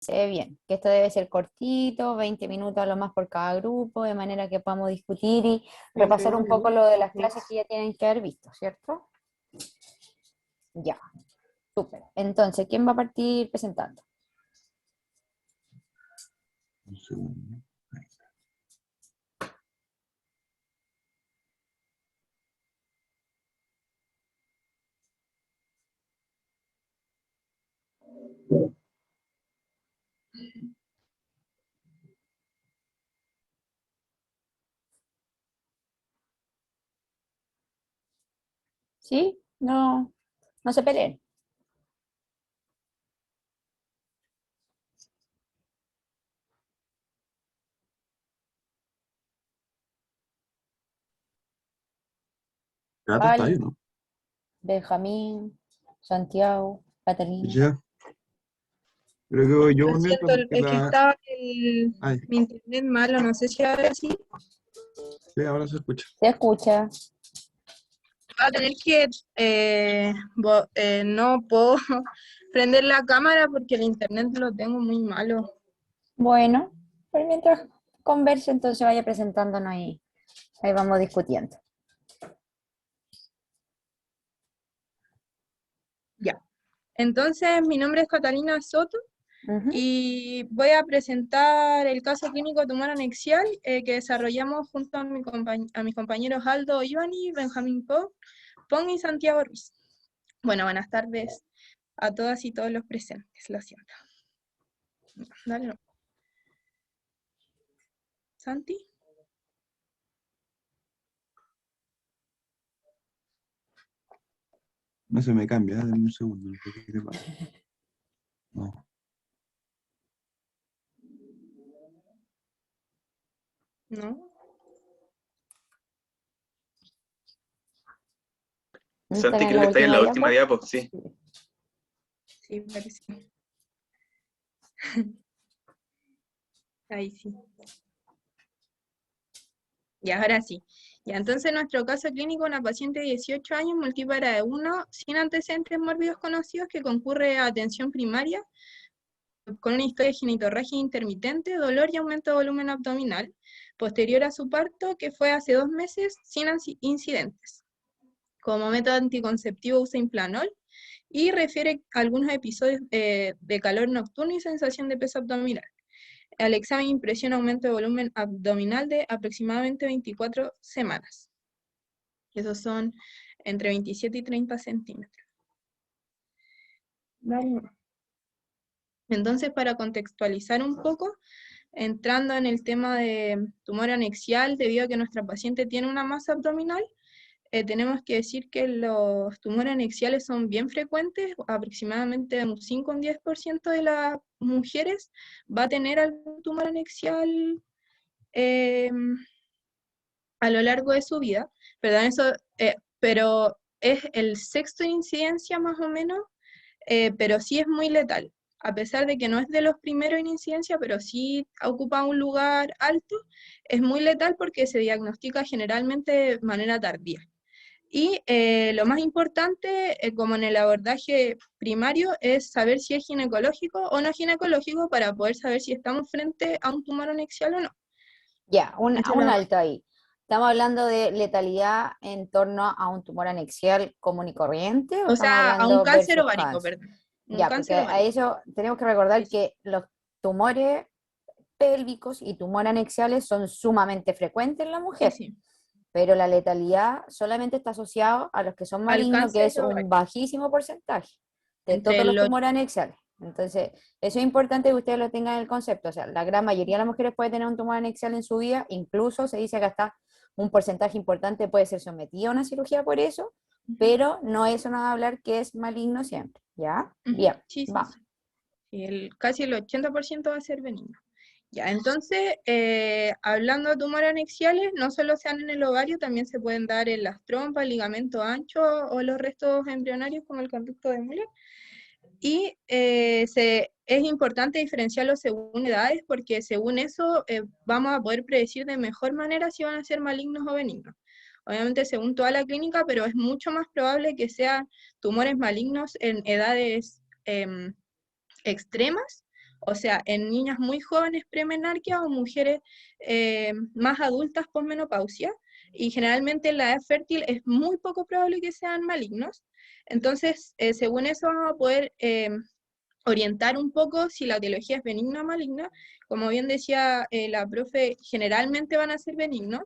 se ve bien, que esto debe ser cortito, 20 minutos a lo más por cada grupo, de manera que podamos discutir y repasar un poco lo de las clases que ya tienen que haber visto, ¿cierto? Ya, súper. Entonces, ¿quién va a partir presentando? Un segundo. ¿Sí? No, no se peleen. Cata está ahí, Vale, ¿no? Benjamín, Santiago, Catalina. Ya. Creo que voy yo Lo mientras siento, porque es que la. estaba Ay, mi internet malo, no sé si ahora sí. sí, ahora se escucha. ¿Se escucha? Va a tener que, no puedo prender la cámara porque el internet lo tengo muy malo. Bueno, pues mientras converse, entonces vaya presentándonos y ahí vamos discutiendo. Ya. Entonces, mi nombre es Catalina Soto Ujú. y voy a presentar el caso clínico de tumor anexial que desarrollamos junto a, a mis compañeros Aldo Ivani, Benjamín Pong y Santiago Ruiz. Bueno, buenas tardes a todas y todos los presentes, lo siento. Dale, no. Santi. No se me cambia, dame un segundo. No sé qué te pasa. No. ¿No? ¿Están Santi, en creo la que está ahí en última la última diapo? diapo, sí. Sí, parece. Ahí sí. Y ahora sí. Ya, entonces nuestro caso clínico, una paciente de 18 años, multípara de 1, sin antecedentes mórbidos conocidos, que concurre a atención primaria, con una historia de genitorragia intermitente, dolor y aumento de volumen abdominal, posterior a su parto, que fue hace 2 meses, sin incidentes. Como método anticonceptivo usa Implanol, y refiere a algunos episodios de calor nocturno y sensación de peso abdominal. Al examen impresiona aumento de volumen abdominal de aproximadamente 24 semanas. Esos son entre 27 y 30 centímetros. Vale. Entonces, para contextualizar un poco, entrando en el tema de tumor anexial, debido a que nuestra paciente tiene una masa abdominal, tenemos que decir que los tumores anexiales son bien frecuentes, aproximadamente un 5 o un 10% de las mujeres va a tener algún tumor anexial a lo largo de su vida, perdón, eso, pero es el sexto de incidencia más o menos, pero sí es muy letal. A pesar de que no es de los primeros en incidencia, pero sí ocupa un lugar alto, es muy letal porque se diagnostica generalmente de manera tardía. Y lo más importante, como en el abordaje primario, es saber si es ginecológico o no ginecológico para poder saber si estamos frente a un tumor anexial o no. Ya, un Eso es lo- alto ahí. Estamos hablando de letalidad en torno a un tumor anexial común y corriente, o O estamos sea, a un hablando cáncer versus ovárico, cáncer. perdón. Un Ya, porque cáncer a ovárico. eso tenemos que Sí, recordar sí. que los tumores pélvicos y tumores anexiales son sumamente frecuentes en la Sí, mujer, sí. pero la letalidad solamente está asociada a los que son Al malignos, que cáncer es un ovárico. bajísimo porcentaje de Entre todos los el tumores anexiales. Entonces, eso es importante que ustedes lo tengan en el concepto. O sea, la gran mayoría de las mujeres puede tener un tumor anexial en su vida, incluso se dice que hasta un porcentaje importante puede ser sometido a una cirugía por eso, Ujú, pero no eso nos va a hablar que es maligno siempre, ¿ya? ujú. Bien, Sí, sí, vamos. sí. Sí, casi el 80% va a ser benigno. Ya, entonces, hablando de tumores anexiales, no solo se dan en el ovario, también se pueden dar en las trompas, ligamento ancho o los restos embrionarios como el conducto de Müller. Y es importante diferenciarlos según edades porque según eso vamos a poder predecir de mejor manera si van a ser malignos o benignos. Obviamente según toda la clínica, pero es mucho más probable que sean tumores malignos en edades extremas O sea, en niñas muy jóvenes premenarquia o mujeres más adultas posmenopausia, y generalmente en la edad fértil es muy poco probable que sean malignos. Entonces, según eso vamos a poder orientar un poco si la etiología es benigna o maligna. Como bien decía la profe, generalmente van a ser benignos.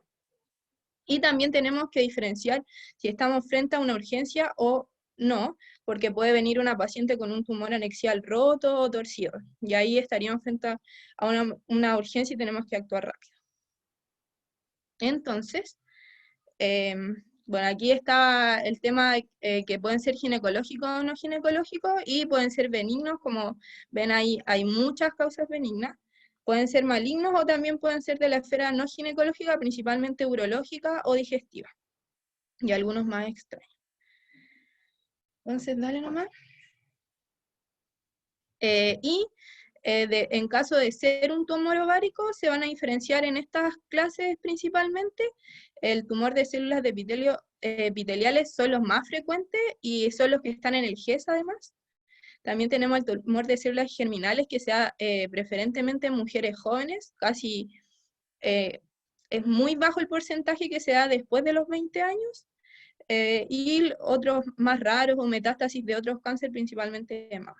Y también tenemos que diferenciar si estamos frente a una urgencia o no, porque puede venir una paciente con un tumor anexial roto o torcido, y ahí estaríamos frente a una urgencia y tenemos que actuar rápido. Entonces, bueno, aquí está el tema que pueden ser ginecológicos o no ginecológicos, y pueden ser benignos, como ven ahí, hay muchas causas benignas. Pueden ser malignos o también pueden ser de la esfera no ginecológica, principalmente urológica o digestiva, y algunos más extraños. Entonces, dale nomás. En caso de ser un tumor ovárico, se van a diferenciar en estas clases principalmente. El tumor de células de epitelio, epiteliales son los más frecuentes y son los que están en el GES además. También tenemos el tumor de células germinales que se da preferentemente en mujeres jóvenes, casi es muy bajo el porcentaje que se da después de los 20 años, y otros más raros o metástasis de otros cánceres, principalmente de mama.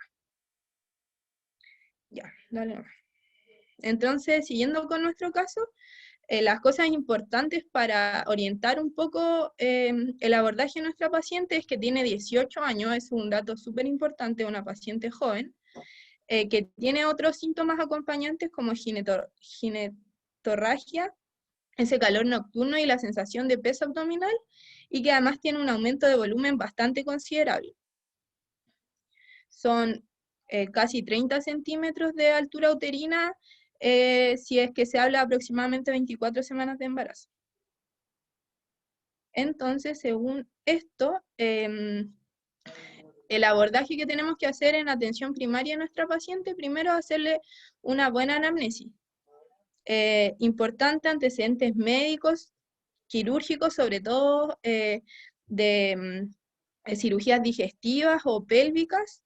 Ya, dale nomás. Entonces, siguiendo con nuestro caso, las cosas importantes para orientar un poco el abordaje de nuestra paciente es que tiene 18 años, es un dato súper importante, una paciente joven, que tiene otros síntomas acompañantes como ginetorragia, ese calor nocturno y la sensación de peso abdominal, y que además tiene un aumento de volumen bastante considerable. Son casi 30 centímetros de altura uterina, si es que se habla aproximadamente 24 semanas de embarazo. Entonces, según esto, el abordaje que tenemos que hacer en atención primaria a nuestra paciente, primero hacerle una buena anamnesis. Importante, antecedentes médicos, quirúrgicos, sobre todo de cirugías digestivas o pélvicas,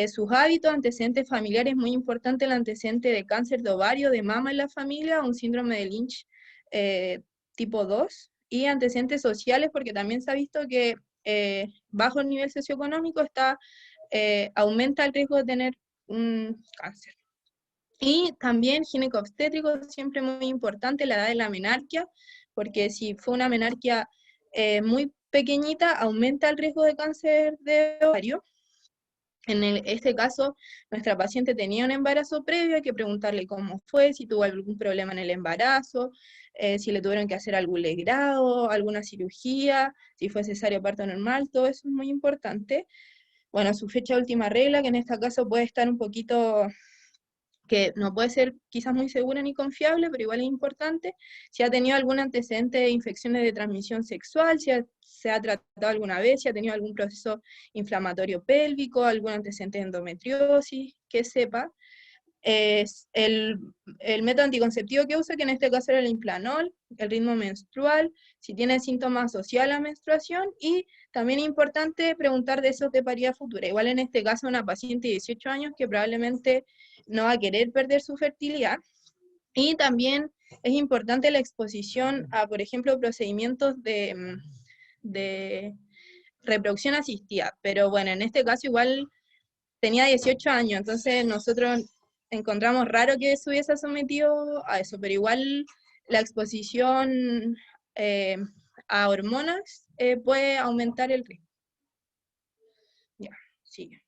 sus hábitos, antecedentes familiares, muy importante el antecedente de cáncer de ovario, de mama en la familia, un síndrome de Lynch tipo 2, y antecedentes sociales, porque también se ha visto que bajo el nivel socioeconómico aumenta el riesgo de tener un cáncer. Y también gineco-obstétrico, siempre muy importante, la edad de la menarquia, porque si fue una menarquia muy pequeñita, aumenta el riesgo de cáncer de ovario. En este caso, nuestra paciente tenía un embarazo previo, hay que preguntarle cómo fue, si tuvo algún problema en el embarazo, si le tuvieron que hacer algún legrado, alguna cirugía, si fue cesárea o parto normal, todo eso es muy importante. Bueno, su fecha de última regla, que en este caso puede estar un poquito, que no puede ser quizás muy segura ni confiable, pero igual es importante, si ha tenido algún antecedente de infecciones de transmisión sexual, si se ha tratado alguna vez, si ha tenido algún proceso inflamatorio pélvico, algún antecedente de endometriosis, que sepa. Es el método anticonceptivo que usa, que en este caso era el Implanol, el ritmo menstrual, si tiene síntomas asociados a la menstruación, y también es importante preguntar deseos de paridad futura. Igual en este caso una paciente de 18 años que probablemente no va a querer perder su fertilidad, y también es importante la exposición a, por ejemplo, procedimientos de reproducción asistida, pero bueno, en este caso igual tenía 18 años, entonces nosotros encontramos raro que se hubiese sometido a eso, pero igual la exposición a hormonas puede aumentar el riesgo. Ya, sigue.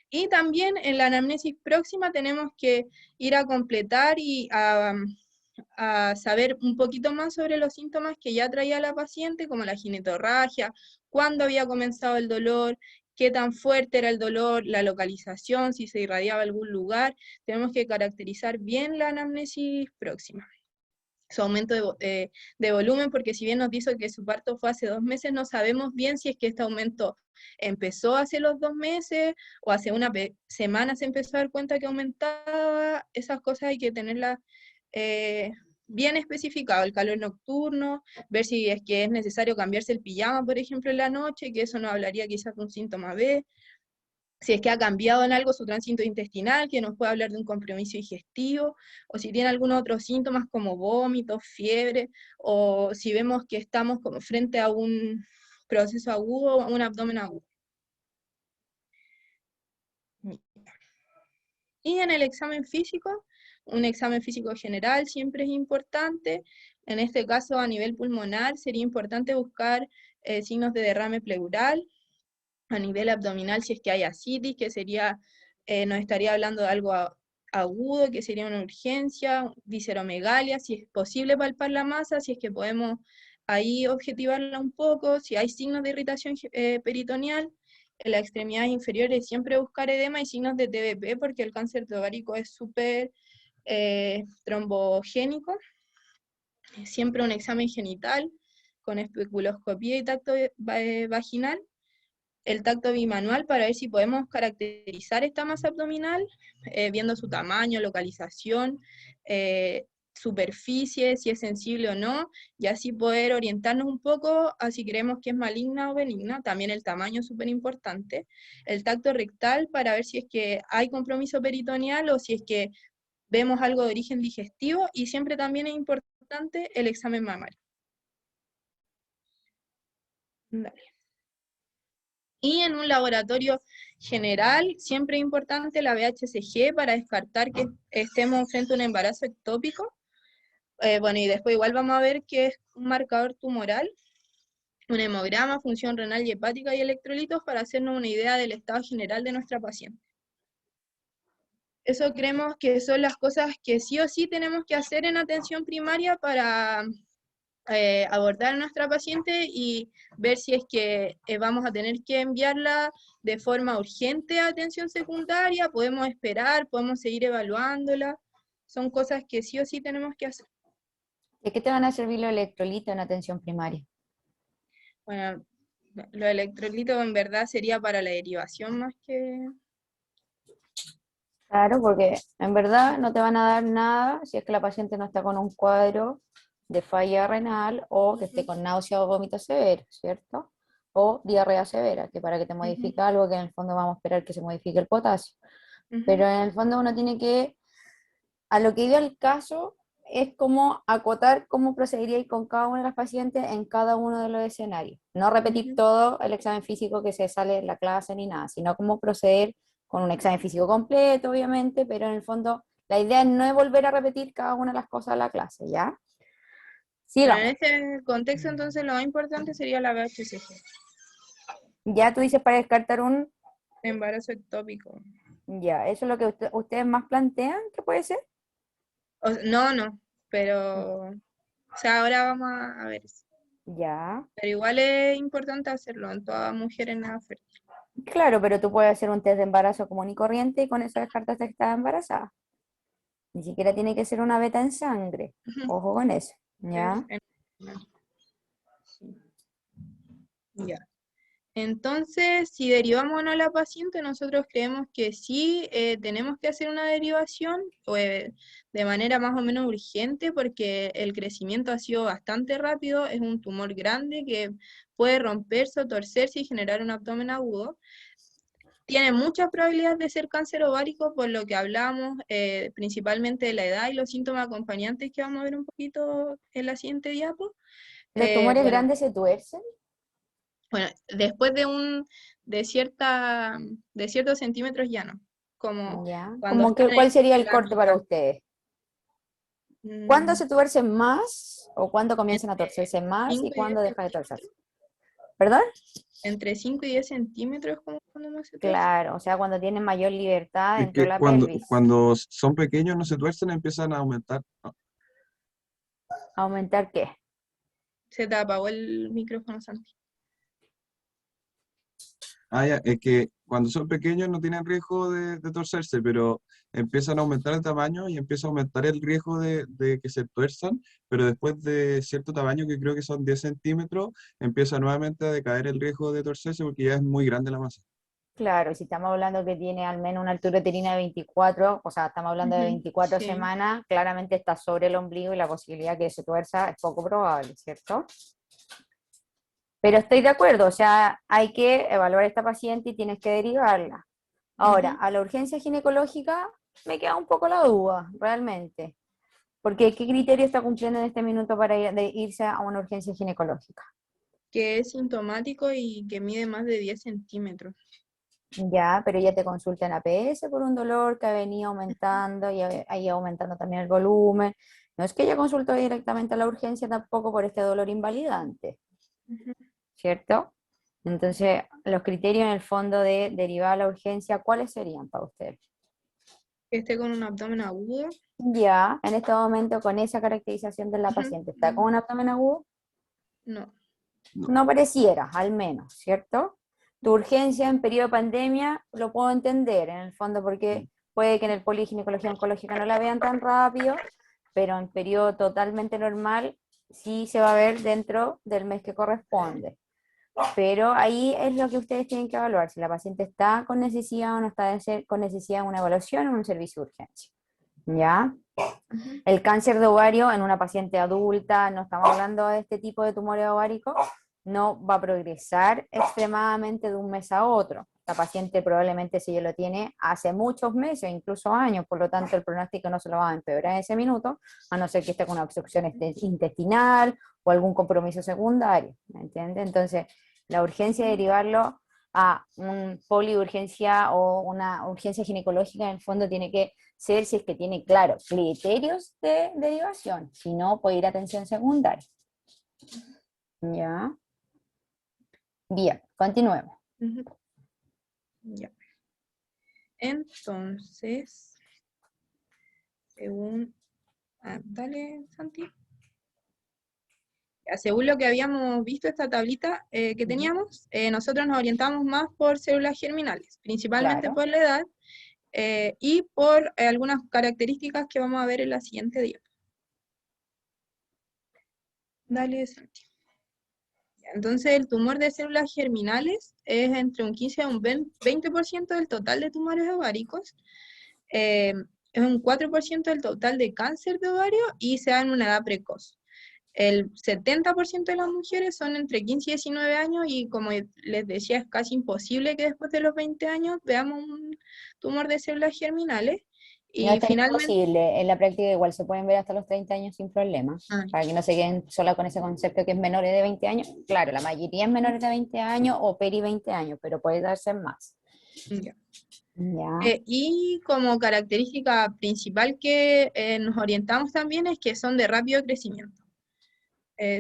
Y también en la anamnesis próxima tenemos que ir a completar y a saber un poquito más sobre los síntomas que ya traía la paciente, como la ginetorragia, cuándo había comenzado el dolor, qué tan fuerte era el dolor, la localización, si se irradiaba a algún lugar. Tenemos que caracterizar bien la anamnesis próxima. Su aumento de volumen, porque si bien nos dice que su parto fue hace 2 meses, no sabemos bien si es que este aumento empezó hace los 2 meses o hace una semana se empezó a dar cuenta que aumentaba. Esas cosas hay que tenerlas bien especificado, el calor nocturno, ver si es que es necesario cambiarse el pijama, por ejemplo, en la noche, que eso nos hablaría quizás de un síntoma B. si es que ha cambiado en algo su tránsito intestinal, que nos puede hablar de un compromiso digestivo, o si tiene algunos otros síntomas como vómitos, fiebre, o si vemos que estamos como frente a un proceso agudo o un abdomen agudo. Y en el examen físico, un examen físico general siempre es importante. En este caso, a nivel pulmonar, sería importante buscar signos de derrame pleural. A nivel abdominal, si es que hay ascitis, que sería, nos estaría hablando de algo agudo, que sería una urgencia, visceromegalia, si es posible palpar la masa, si es que podemos ahí objetivarla un poco, si hay signos de irritación peritoneal. En las extremidades inferiores siempre buscar edema y signos de TBP, porque el cáncer de ovárico es súper trombogénico. Siempre un examen genital con especuloscopía y tacto vaginal. El tacto bimanual para ver si podemos caracterizar esta masa abdominal, viendo su tamaño, localización, superficie, si es sensible o no, y así poder orientarnos un poco a si creemos que es maligna o benigna. También el tamaño es súper importante. El tacto rectal para ver si es que hay compromiso peritoneal o si es que vemos algo de origen digestivo, y siempre también es importante el examen mamario. Dale. Y en un laboratorio general, siempre es importante la VHCG para descartar que estemos frente a un embarazo ectópico. Bueno, y después igual vamos a ver que es un marcador tumoral, un hemograma, función renal y hepática y electrolitos para hacernos una idea del estado general de nuestra paciente. Eso creemos que son las cosas que sí o sí tenemos que hacer en atención primaria para abordar a nuestra paciente y ver si es que vamos a tener que enviarla de forma urgente a atención secundaria, podemos esperar, podemos seguir evaluándola. Son cosas que sí o sí tenemos que hacer. ¿De qué te van a servir los electrolitos en atención primaria? Bueno, los electrolitos en verdad sería para la derivación más que... Claro, porque en verdad no te van a dar nada si es que la paciente no está con un cuadro de falla renal o que esté con náusea o vómitos severos, ¿cierto? O diarrea severa, que para que te modifique algo que en el fondo vamos a esperar que se modifique el potasio. Pero en el fondo uno tiene que, a lo que iba el caso, es como acotar cómo procedería con cada una de las pacientes en cada uno de los escenarios. No repetir todo el examen físico que se sale en la clase ni nada, sino cómo proceder con un examen físico completo, obviamente, pero en el fondo la idea no es volver a repetir cada una de las cosas de la clase, ¿ya? Pero en Sigamos. este contexto entonces lo más importante sería la VHCG. Ya tú dices para descartar un... Embarazo ectópico. Ya, ¿eso es lo que ustedes más plantean que puede ser? No, pero... O sea, ahora vamos a ver eso. Ya. Pero igual es importante hacerlo en toda mujer en nada fértil. Claro, pero tú puedes hacer un test de embarazo común y corriente y con eso descartas que estás embarazada. Ni siquiera tiene que ser una beta en sangre. Ojo con eso. ¿Ya? Sí. Ya. Entonces, si derivamos o no a la paciente, nosotros creemos que sí tenemos que hacer una derivación de manera más o menos urgente, porque el crecimiento ha sido bastante rápido, es un tumor grande que puede romperse o torcerse y generar un abdomen agudo. Tiene muchas probabilidades de ser cáncer ovárico, por lo que hablamos principalmente de la edad y los síntomas acompañantes que vamos a ver un poquito en la siguiente diapo. ¿Los tumores Bueno, grandes se tuercen? Bueno, después de ciertos centímetros ya no. Como ¿Ya? cuando Como están que, ¿cuál sería en el la corte para mitad. ustedes? ¿Cuándo Mm, se tuercen más o cuándo comienzan a entre torcerse más 5 y y 10 cuándo deja de centímetros. torcerse? ¿Perdón? Entre 5 y 10 centímetros, como cuando no se tuerce. Claro, o sea, cuando tienen mayor libertad Es dentro de que la pelvis. cuando son pequeños no se tuercen, empiezan a aumentar. No. ¿Aumentar qué? Se te apagó el micrófono, Santi. Ah, ya, es que cuando son pequeños no tienen riesgo de torcerse, pero empiezan a aumentar el tamaño y empieza a aumentar el riesgo de que se tuerzan, pero después de cierto tamaño, que creo que son 10 centímetros, empieza nuevamente a decaer el riesgo de torcerse porque ya es muy grande la masa. Claro, si estamos hablando que tiene al menos una altura uterina de 24, o sea, estamos hablando de 24 Sí. semanas, claramente está sobre el ombligo y la posibilidad que se tuerza es poco probable, ¿cierto? Pero estoy de acuerdo, o sea, hay que evaluar a esta paciente y tienes que derivarla. Ahora, a la urgencia ginecológica me queda un poco la duda, realmente. Porque ¿qué criterio está cumpliendo en este minuto para irse a una urgencia ginecológica? Que es sintomático y que mide más de 10 centímetros. Ya, pero ya te consultan APS por un dolor que ha venido aumentando y ha ido aumentando también el volumen. No es que ella consultó directamente a la urgencia tampoco por este dolor invalidante, ¿cierto? Entonces, los criterios en el fondo de derivar a la urgencia, ¿cuáles serían para usted? Que esté con un abdomen agudo. Ya, en este momento con esa caracterización de la paciente, ¿está con un abdomen agudo? No. No. No pareciera, al menos, ¿cierto? Tu urgencia en periodo de pandemia lo puedo entender, en el fondo, porque puede que en el poliginecología oncológica no la vean tan rápido, pero en periodo totalmente normal sí se va a ver dentro del mes que corresponde. Pero ahí es lo que ustedes tienen que evaluar, si la paciente está con necesidad o no está con necesidad de una evaluación o un servicio de urgencia. ¿Ya? El cáncer de ovario en una paciente adulta, no estamos hablando de este tipo de tumores ováricos, no va a progresar extremadamente de un mes a otro. La paciente probablemente si ya lo tiene hace muchos meses, incluso años, por lo tanto el pronóstico no se lo va a empeorar en ese minuto, a no ser que esté con una obstrucción intestinal o algún compromiso secundario, ¿me entiende? Entonces, la urgencia de derivarlo a un poliurgencia o una urgencia ginecológica en el fondo tiene que ser si es que tiene, claro, criterios de derivación, si no puede ir a atención secundaria. ¿Ya? Bien, continuemos. Ya. Entonces, según... dale, Santi. Según lo que habíamos visto esta tablita que teníamos, nosotros nos orientamos más por células germinales, principalmente Claro. por la edad y por algunas características que vamos a ver en la siguiente diapositiva. Dale, Santi. Entonces, el tumor de células germinales es entre un 15 a un 20% del total de tumores ováricos, es un 4% del total de cáncer de ovario y se da en una edad precoz. El 70% de las mujeres son entre 15 y 19 años y como les decía, es casi imposible que después de los 20 años veamos un tumor de células germinales. No Y es tan finalmente... imposible, en la práctica igual se pueden ver hasta los 30 años sin problemas, para que no se queden sola con ese concepto que es menores de 20 años. Claro, la mayoría es menores de 20 años o peri 20 años, pero puede darse más. Ya. Ya. Y como característica principal que nos orientamos también es que son de rápido crecimiento.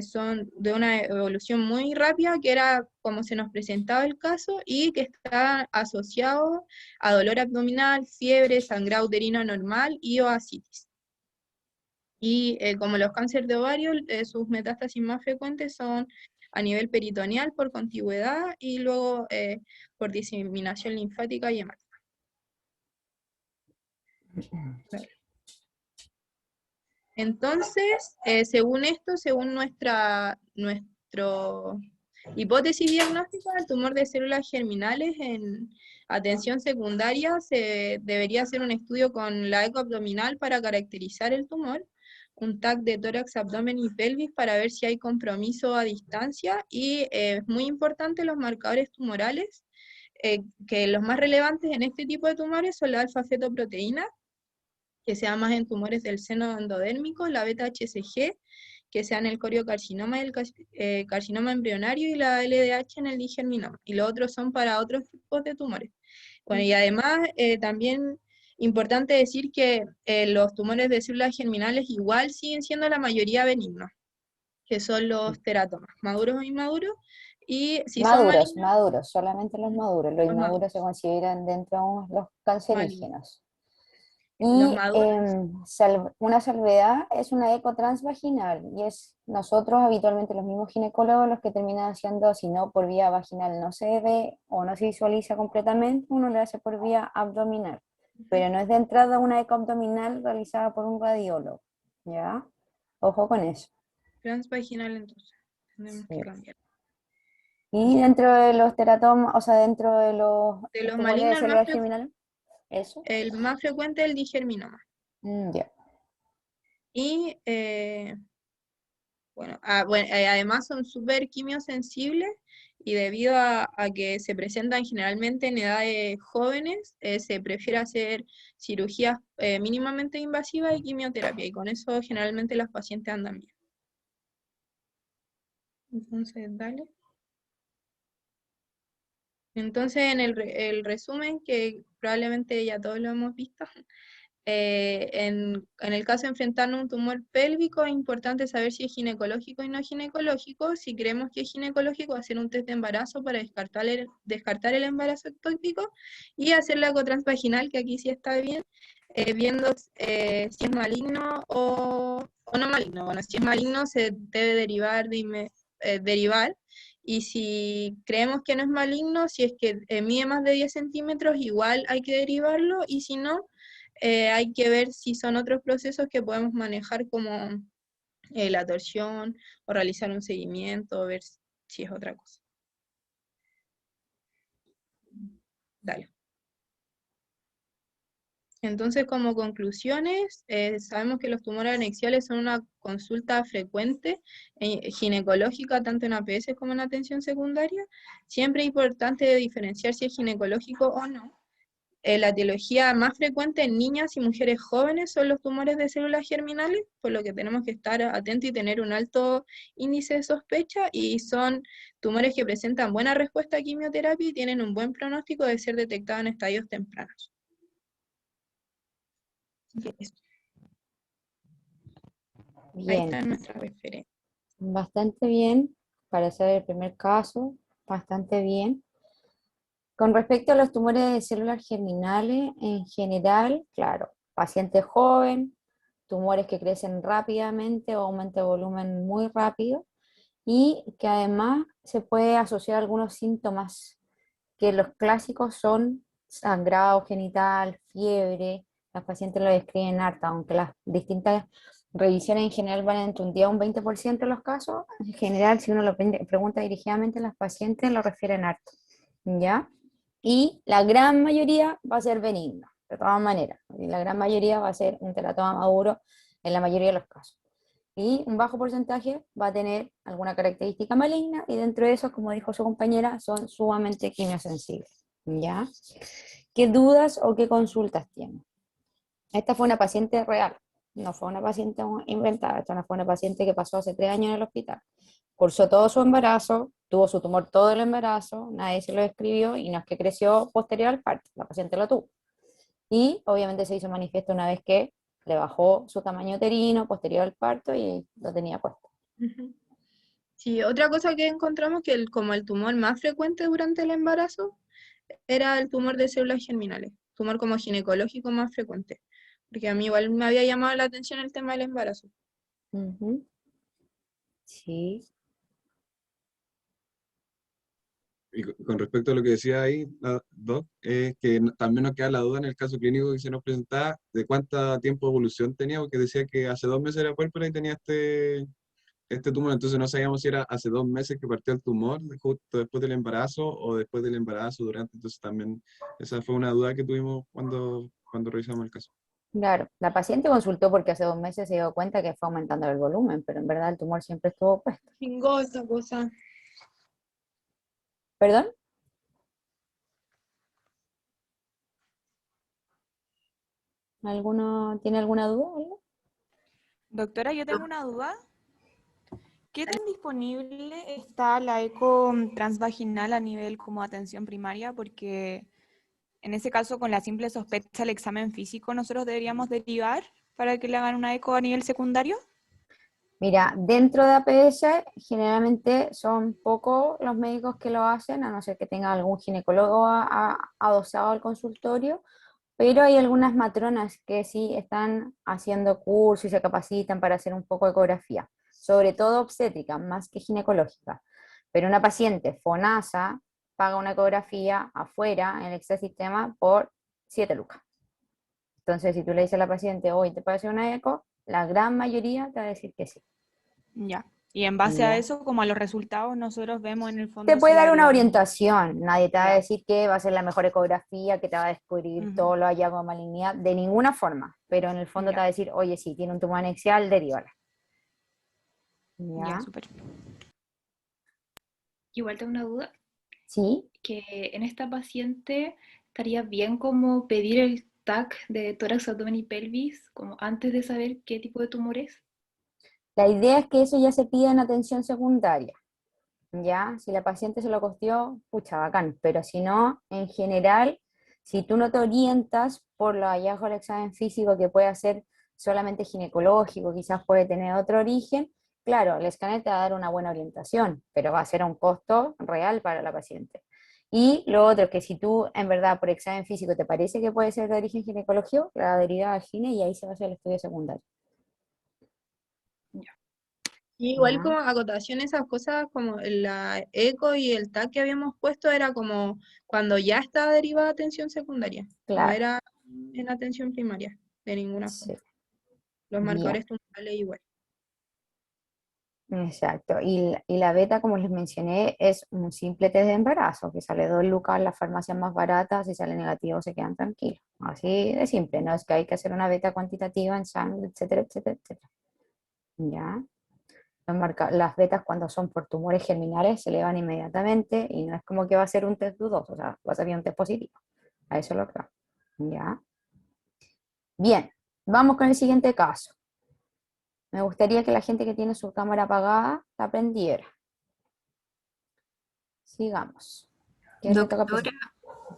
Son de una evolución muy rápida, que era como se nos presentaba el caso, y que está asociado a dolor abdominal, fiebre, sangrado uterino anormal y o ascitis. Y como los cánceres de ovario, sus metástasis más frecuentes son a nivel peritoneal por contigüedad y luego por diseminación linfática y hemática. Entonces, según esto, según nuestra hipótesis diagnóstica, el tumor de células germinales en atención secundaria se debería hacer un estudio con la eco abdominal para caracterizar el tumor, un TAC de tórax, abdomen y pelvis para ver si hay compromiso a distancia y es muy importante los marcadores tumorales, que los más relevantes en este tipo de tumores son la alfa-fetoproteína, que sea más en tumores del seno endodérmico, la beta-HCG, que sea en el coriocarcinoma y el carcinoma embrionario, y la LDH en el digerminoma. Y los otros son para otros tipos de tumores. Bueno, y además también importante decir que los tumores de células germinales igual siguen siendo la mayoría benignos, que son los teratomas, maduros o inmaduros, y si son Maduros, malignos, maduros, solamente los maduros. Los los maduros. inmaduros se consideran dentro de los cancerígenos. Los Y maduros, una salvedad es una eco transvaginal, y es nosotros habitualmente los mismos ginecólogos los que terminan haciendo, si no por vía vaginal no se ve o no se visualiza completamente, uno lo hace por vía abdominal, pero no es de entrada una eco abdominal realizada por un radiólogo, ¿ya? Ojo con eso. transvaginal entonces, tenemos Sí. que cambiar. Y dentro de los teratomas, o sea, dentro de los De los tumores de malignos, células germinales, eso. el más frecuente es el digerminoma. Ya. Y bueno, además son súper quimiosensibles y debido a que se presentan generalmente en edades jóvenes, se prefiere hacer cirugías mínimamente invasivas y quimioterapia, y con eso generalmente las pacientes andan bien. Entonces, dale. Entonces, en el resumen, que probablemente ya todos lo hemos visto, en el caso de enfrentarnos a un tumor pélvico, es importante saber si es ginecológico y no ginecológico. Si creemos que es ginecológico, hacer un test de embarazo para descartar el embarazo ectópico y hacer la ecotransvaginal, que aquí sí está bien, viendo si es maligno o no maligno. Bueno, si es maligno se debe derivar. Y si creemos que no es maligno, si es que mide más de 10 centímetros, igual hay que derivarlo, y si no, hay que ver si son otros procesos que podemos manejar como la torsión o realizar un seguimiento, ver si es otra cosa. Dale. Entonces, como conclusiones, sabemos que los tumores anexiales son una consulta frecuente ginecológica, tanto en APS como en atención secundaria. Siempre es importante diferenciar si es ginecológico o no. La etiología más frecuente en niñas y mujeres jóvenes son los tumores de células germinales, por lo que tenemos que estar atentos y tener un alto índice de sospecha, y son tumores que presentan buena respuesta a quimioterapia y tienen un buen pronóstico de ser detectados en estadios tempranos. Ahí está Bien, nuestra referencia. bastante bien para ser el primer caso, bastante bien. Con respecto a los tumores de células germinales, en general, claro, paciente joven, tumores que crecen rápidamente o aumento de volumen muy rápido, y que además se puede asociar a algunos síntomas que los clásicos son sangrado genital, fiebre. Las pacientes lo describen harta, aunque las distintas revisiones en general van entre un 10 a un 20% de los casos. En general, si uno lo pregunta dirigidamente, las pacientes lo refieren harto, ¿ya? Y la gran mayoría va a ser benigna, de todas maneras. Y la gran mayoría va a ser un teratoma maduro en la mayoría de los casos. Y un bajo porcentaje va a tener alguna característica maligna, y dentro de esos, como dijo su compañera, son sumamente quimiosensibles, ¿ya? ¿Qué dudas o qué consultas tienen? Esta fue una paciente real, no fue una paciente inventada. Esta no fue una paciente que pasó hace 3 años en el hospital. Cursó todo su embarazo, tuvo su tumor todo el embarazo, nadie se lo describió, y no es que creció posterior al parto, la paciente lo tuvo. Y obviamente se hizo manifiesto una vez que le bajó su tamaño uterino posterior al parto y lo tenía puesto. Sí, otra cosa que encontramos que como el tumor más frecuente durante el embarazo era el tumor de células germinales, tumor como ginecológico más frecuente, porque a mí igual me había llamado la atención el tema del embarazo. Sí. Y con respecto a lo que decía ahí, Doc, es que también nos queda la duda en el caso clínico que se nos presentaba de cuánto tiempo de evolución tenía, porque decía que hace 2 meses era puérpera y tenía este tumor, entonces no sabíamos si era hace 2 meses que partió el tumor, justo después del embarazo, o después del embarazo, durante. Entonces también esa fue una duda que tuvimos cuando revisamos el caso. Claro, la paciente consultó porque hace 2 meses se dio cuenta que fue aumentando el volumen, pero en verdad el tumor siempre estuvo puesto. Chingó esa cosa. ¿Perdón? ¿Alguno tiene alguna duda? ¿Algo? Doctora, yo tengo una duda. ¿Qué tan disponible está la eco transvaginal a nivel como atención primaria? Porque en ese caso, con la simple sospecha del examen físico, nosotros deberíamos derivar para que le hagan una eco a nivel secundario. Mira, dentro de APS generalmente son pocos los médicos que lo hacen, a no ser que tenga algún ginecólogo adosado al consultorio, pero hay algunas matronas que sí están haciendo cursos y se capacitan para hacer un poco de ecografía, sobre todo obstétrica, más que ginecológica. Pero una paciente FONASA paga una ecografía afuera en el Excel Sistema por 7 lucas. Entonces, si tú le dices a la paciente, hoy te puede hacer una eco, la gran mayoría te va a decir que sí. Ya. Y en base a Ya. eso, como a los resultados, nosotros vemos en el Te fondo puede si la dar una derivamos. orientación, nadie te va a Ya. decir que va a ser la mejor ecografía, que te va a descubrir todos los hallazgos de malignidad, de ninguna forma, pero en el fondo te Ya. va a decir, oye, sí, tiene un tumor anexial, derívala. Ya, ¿Ya? súper. igual tengo una duda, ¿Sí? que en esta paciente estaría bien como pedir el TAC de tórax, abdomen y pelvis, como antes de saber qué tipo de tumor es. La idea es que eso ya se pida en atención secundaria, ¿ya? Si la paciente se lo costeó, pucha, bacán, pero si no, en general, si tú no te orientas por los hallazgos del examen físico que puede ser solamente ginecológico, quizás puede tener otro origen, claro, el escáner te va a dar una buena orientación, pero va a ser a un costo real para la paciente. Y lo otro es que si tú, en verdad, por examen físico te parece que puede ser de origen ginecológico, la deriva a gine y ahí se va a hacer el estudio secundario. Y igual ¿Ya? como acotación, esas cosas como la eco y el TAC que habíamos puesto era como cuando ya está derivada a atención secundaria, no Claro, era en atención primaria, de ninguna sí, forma. Los bien. marcadores tumorales igual. Exacto. Y la beta, como les mencioné, es un simple test de embarazo, que sale 2 lucas en las farmacias más baratas, si sale negativo se quedan tranquilos. Así de simple, no es que hay que hacer una beta cuantitativa en sangre, etcétera, etcétera, etcétera. ¿Ya? Las betas cuando son por tumores germinales se elevan inmediatamente y no es como que va a ser un test dudoso, o sea, va a ser un test positivo. A eso lo creo. ¿Ya? Bien, vamos con el siguiente caso. Me gustaría que la gente que tiene su cámara apagada la aprendiera. Sigamos. ¿Quién le toca Doctora,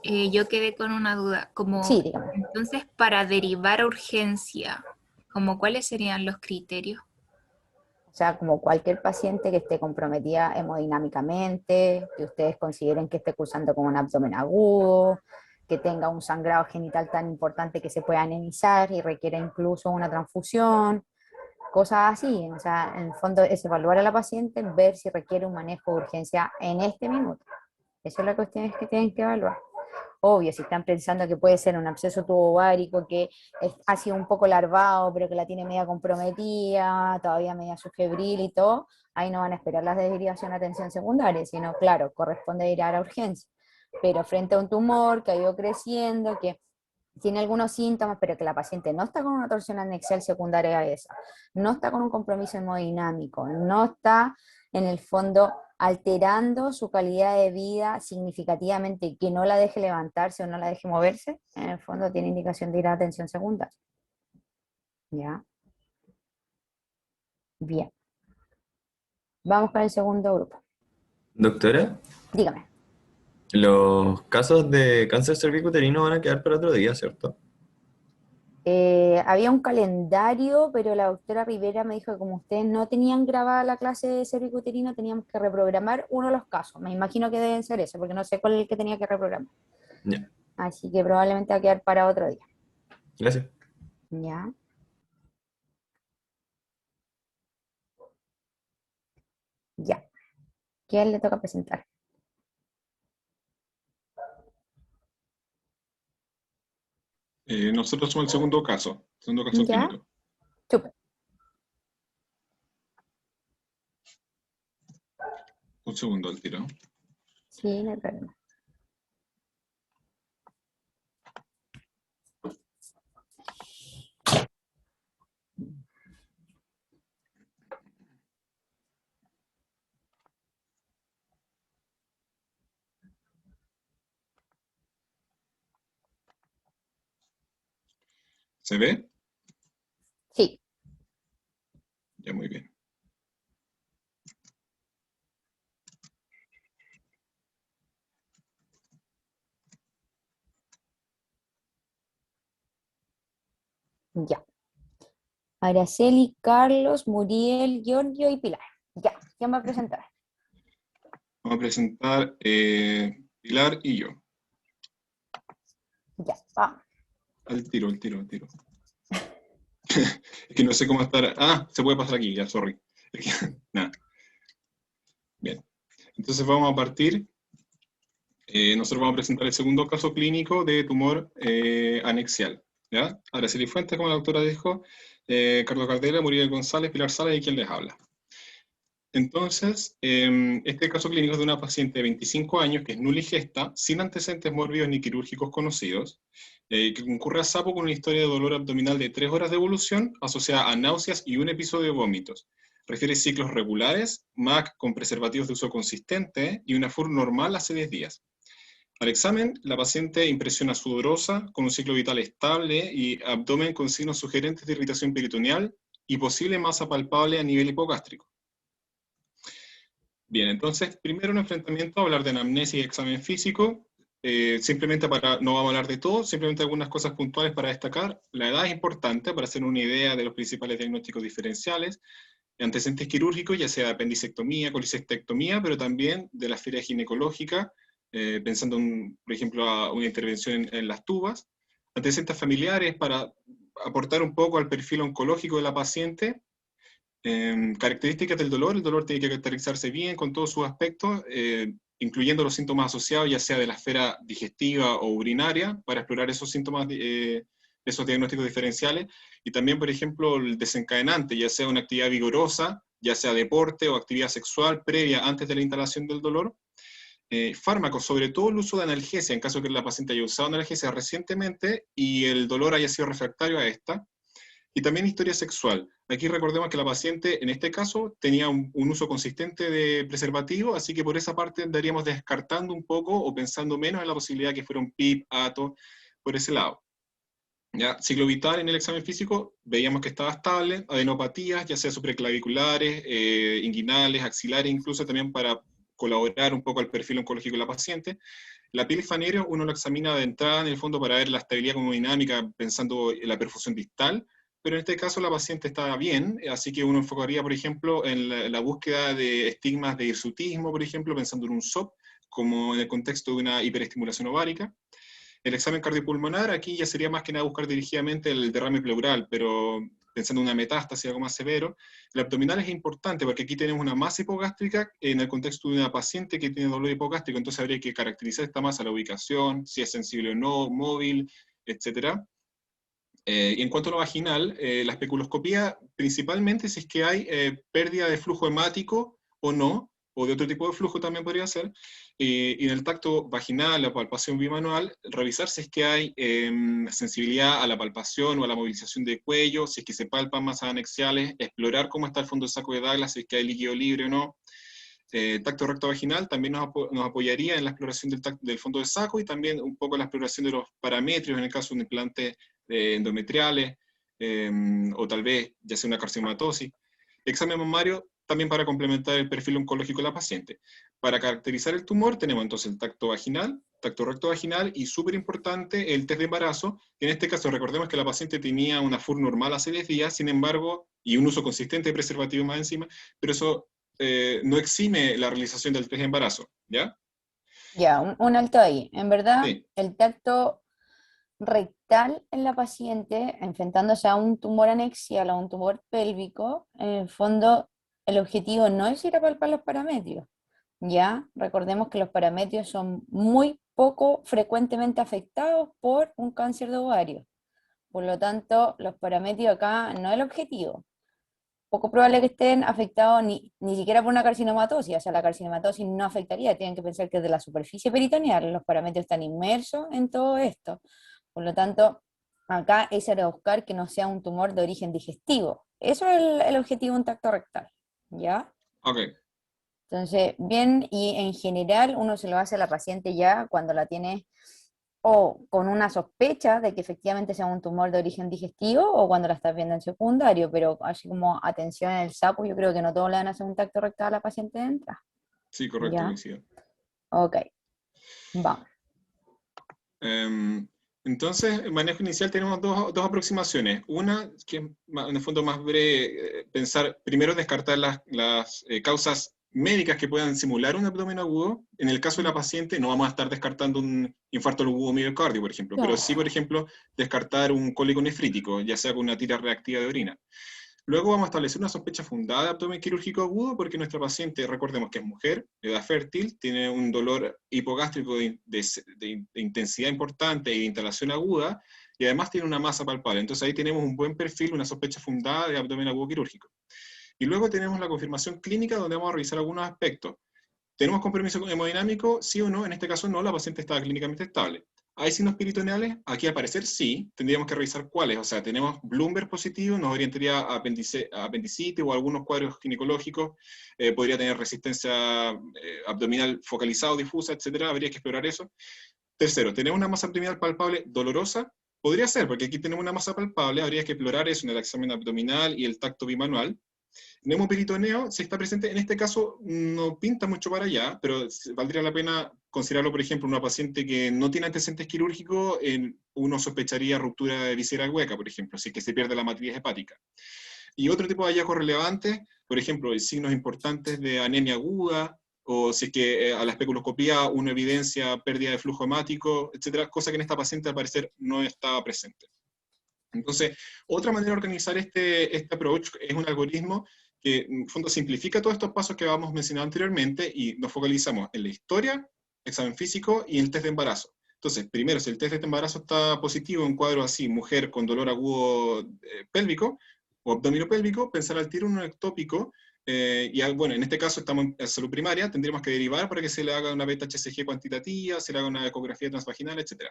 presentar? yo quedé con una duda, Sí, como dígame. entonces para derivar a urgencia, como cuáles serían los criterios. O sea, como cualquier paciente que esté comprometida hemodinámicamente, que ustedes consideren que esté cursando con un abdomen agudo, que tenga un sangrado genital tan importante que se pueda anemizar y requiera incluso una transfusión, cosas así. O sea, en el fondo es evaluar a la paciente, ver si requiere un manejo de urgencia en este minuto. Esa es la cuestión que tienen que evaluar. Obvio, si están pensando que puede ser un absceso tubovárico que ha sido un poco larvado, pero que la tiene media comprometida, todavía media subfebril y todo, ahí no van a esperar las derivación a atención secundaria, sino, claro, corresponde ir a la urgencia. Pero frente a un tumor que ha ido creciendo, que tiene algunos síntomas, pero que la paciente no está con una torsión anexial secundaria a esa, no está con un compromiso hemodinámico, no está en el fondo alterando su calidad de vida significativamente, que no la deje levantarse o no la deje moverse, en el fondo tiene indicación de ir a atención secundaria. ¿Ya? Bien. Vamos con el segundo grupo. Doctora, Dígame. los casos de cáncer cervicuterino van a quedar para otro día, ¿cierto? Había un calendario, pero la doctora Rivera me dijo que como ustedes no tenían grabada la clase de cervicuterino, teníamos que reprogramar uno de los casos. Me imagino que deben ser eso, porque no sé cuál es el que tenía que reprogramar. Ya, Así que probablemente va a quedar para otro día. gracias. ¿Ya? Ya. ¿Quién le toca presentar? Nosotros somos el segundo caso ¿Ya? clínico. Súper. Un segundo al tiro. Sí, no hay problema. ¿Se ve? Sí. Ya, muy bien. Ya. Araceli, Carlos, Muriel, Giorgio y Pilar. Ya. ¿Quién va a presentar? Vamos a presentar Pilar y yo. Ya. Vamos. Al tiro. Es que no sé cómo estar. Ah, se puede pasar aquí, ya, sorry. Es que, nada. Bien. Entonces vamos a partir. Nosotros vamos a presentar el segundo caso clínico de tumor anexial. ¿Ya? Araceli Fuentes, como la doctora dijo, Carlos Cardela, Muriel González, Pilar Sala y quien les habla. Entonces, este caso clínico es de una paciente de 25 años que es nuligesta, sin antecedentes mórbidos ni quirúrgicos conocidos, que concurre a SAPO con una historia de dolor abdominal de 3 horas de evolución asociada a náuseas y un episodio de vómitos. refiere ciclos regulares, MAC con preservativos de uso consistente y una FUR normal hace 10 días. Al examen, la paciente impresiona sudorosa, con un ciclo vital estable y abdomen con signos sugerentes de irritación peritoneal y posible masa palpable a nivel hipogástrico. Bien, entonces, primero un enfrentamiento, hablar de anamnesis y examen físico. Simplemente no vamos a hablar de todo, simplemente algunas cosas puntuales para destacar. La edad es importante para hacer una idea de los principales diagnósticos diferenciales. Antecedentes quirúrgicos, ya sea apendicectomía, colicistectomía, pero también de la esfera ginecológica, pensando, por ejemplo, a una intervención en las tubas. Antecedentes familiares para aportar un poco al perfil oncológico de la paciente. Características del dolor. El dolor tiene que caracterizarse bien con todos sus aspectos, incluyendo los síntomas asociados, ya sea de la esfera digestiva o urinaria, para explorar esos síntomas, esos diagnósticos diferenciales. Y también, por ejemplo, el desencadenante, ya sea una actividad vigorosa, ya sea deporte o actividad sexual previa antes de la instalación del dolor. Fármacos, sobre todo el uso de analgesia, en caso que la paciente haya usado analgesia recientemente y el dolor haya sido refractario a esta. Y también historia sexual. Aquí recordemos que la paciente, en este caso, tenía un uso consistente de preservativo, así que por esa parte andaríamos descartando un poco o pensando menos en la posibilidad que fuera un PIP, ATO, por ese lado. ¿Ya? Ciclo vital en el examen físico, veíamos que estaba estable, adenopatías, ya sea supraclaviculares, inguinales, axilares, incluso también para colaborar un poco al perfil oncológico de la paciente. La piel fanerio uno lo examina de entrada en el fondo para ver la estabilidad hemodinámica pensando en la perfusión distal, pero en este caso la paciente está bien, así que uno enfocaría, por ejemplo, en la búsqueda de estigmas de hirsutismo, por ejemplo, pensando en un SOP, como en el contexto de una hiperestimulación ovárica. El examen cardiopulmonar, aquí ya sería más que nada buscar dirigidamente el derrame pleural, pero pensando en una metástasis, algo más severo. El abdominal es importante porque aquí tenemos una masa hipogástrica en el contexto de una paciente que tiene dolor hipogástrico, entonces habría que caracterizar esta masa, la ubicación, si es sensible o no, móvil, etc. Y en cuanto a lo vaginal, la especuloscopía principalmente si es que hay pérdida de flujo hemático o no, o de otro tipo de flujo también podría ser, y en el tacto vaginal, la palpación bimanual, revisar si es que hay sensibilidad a la palpación o a la movilización de cuello, si es que se palpan masas anexiales, explorar cómo está el fondo del saco de Douglas, si es que hay líquido libre o no. Tacto recto vaginal también nos apoyaría en la exploración del fondo del saco y también un poco en la exploración de los parametrios en el caso de un implante endometriales, o tal vez ya sea una carcinomatosis. Examen mamario también para complementar el perfil oncológico de la paciente. Para caracterizar el tumor tenemos entonces el tacto vaginal, tacto recto vaginal y súper importante el test de embarazo. En este caso recordemos que la paciente tenía una FUR normal hace 10 días, sin embargo, y un uso consistente de preservativo más encima, pero eso no exime la realización del test de embarazo, ¿ya? Ya, un alto ahí. En verdad, Sí. el tacto rectal en la paciente, enfrentándose a un tumor anexial o un tumor pélvico, en el fondo, el objetivo no es ir a palpar los parametrios, ¿ya? Recordemos que los parametrios son muy poco frecuentemente afectados por un cáncer de ovario. Por lo tanto, los parametrios acá no es el objetivo. Poco probable que estén afectados ni siquiera por una carcinomatosis, o sea, la carcinomatosis no afectaría, tienen que pensar que es de la superficie peritoneal, los parametrios están inmersos en todo esto. Por lo tanto, acá es hora de buscar que no sea un tumor de origen digestivo. Eso es el objetivo de un tacto rectal, ¿ya? Ok. Entonces, bien, y en general uno se lo hace a la paciente ya cuando la tiene o con una sospecha de que efectivamente sea un tumor de origen digestivo o cuando la estás viendo en secundario, pero así como atención en el sapo, yo creo que no todos le van a hacer un tacto rectal a la paciente de entrada. Sí, correcto, ¿Ya? coincido. Ok, vamos. Entonces, en manejo inicial tenemos dos aproximaciones. Una, que es en el fondo más breve, pensar, primero descartar las causas médicas que puedan simular un abdomen agudo. En el caso de la paciente no vamos a estar descartando un infarto al agudo miocardio, por ejemplo, pero sí, por ejemplo, descartar un cólico nefrítico, ya sea con una tira reactiva de orina. Luego vamos a establecer una sospecha fundada de abdomen quirúrgico agudo porque nuestra paciente, recordemos que es mujer, de edad fértil, tiene un dolor hipogástrico de intensidad importante y de instalación aguda, y además tiene una masa palpable. Entonces ahí tenemos un buen perfil, una sospecha fundada de abdomen agudo quirúrgico. Y luego tenemos la confirmación clínica donde vamos a revisar algunos aspectos. ¿Tenemos compromiso hemodinámico? Sí o no. En este caso no, la paciente estaba clínicamente estable. ¿Hay signos peritoneales? Aquí al parecer sí, tendríamos que revisar cuáles. O sea, tenemos Bloomberg positivo, nos orientaría a apendicitis o algunos cuadros ginecológicos, podría tener resistencia abdominal focalizada o difusa, etcétera, habría que explorar eso. Tercero, ¿tenemos una masa abdominal palpable dolorosa? Podría ser, porque aquí tenemos una masa palpable, habría que explorar eso en el examen abdominal y el tacto bimanual. Neumoperitoneo, si está presente, en este caso no pinta mucho para allá, pero valdría la pena considerarlo, por ejemplo, una paciente que no tiene antecedentes quirúrgicos, uno sospecharía ruptura de visceral hueca, por ejemplo, si es que se pierde la matriz hepática. Y otro tipo de hallazgos relevantes, por ejemplo, signos importantes de anemia aguda, o si es que a la especuloscopía una evidencia pérdida de flujo hemático, etcétera, cosa que en esta paciente al parecer no estaba presente. Entonces, otra manera de organizar este approach es un algoritmo que en fondo simplifica todos estos pasos que habíamos mencionado anteriormente y nos focalizamos en la historia, examen físico y el test de embarazo. Entonces, primero, si el test de embarazo está positivo en cuadro así, mujer con dolor agudo pélvico o abdominopélvico, pensar al tiro en un ectópico, y bueno, en este caso estamos en salud primaria, tendríamos que derivar para que se le haga una beta-HCG cuantitativa, se le haga una ecografía transvaginal, etc.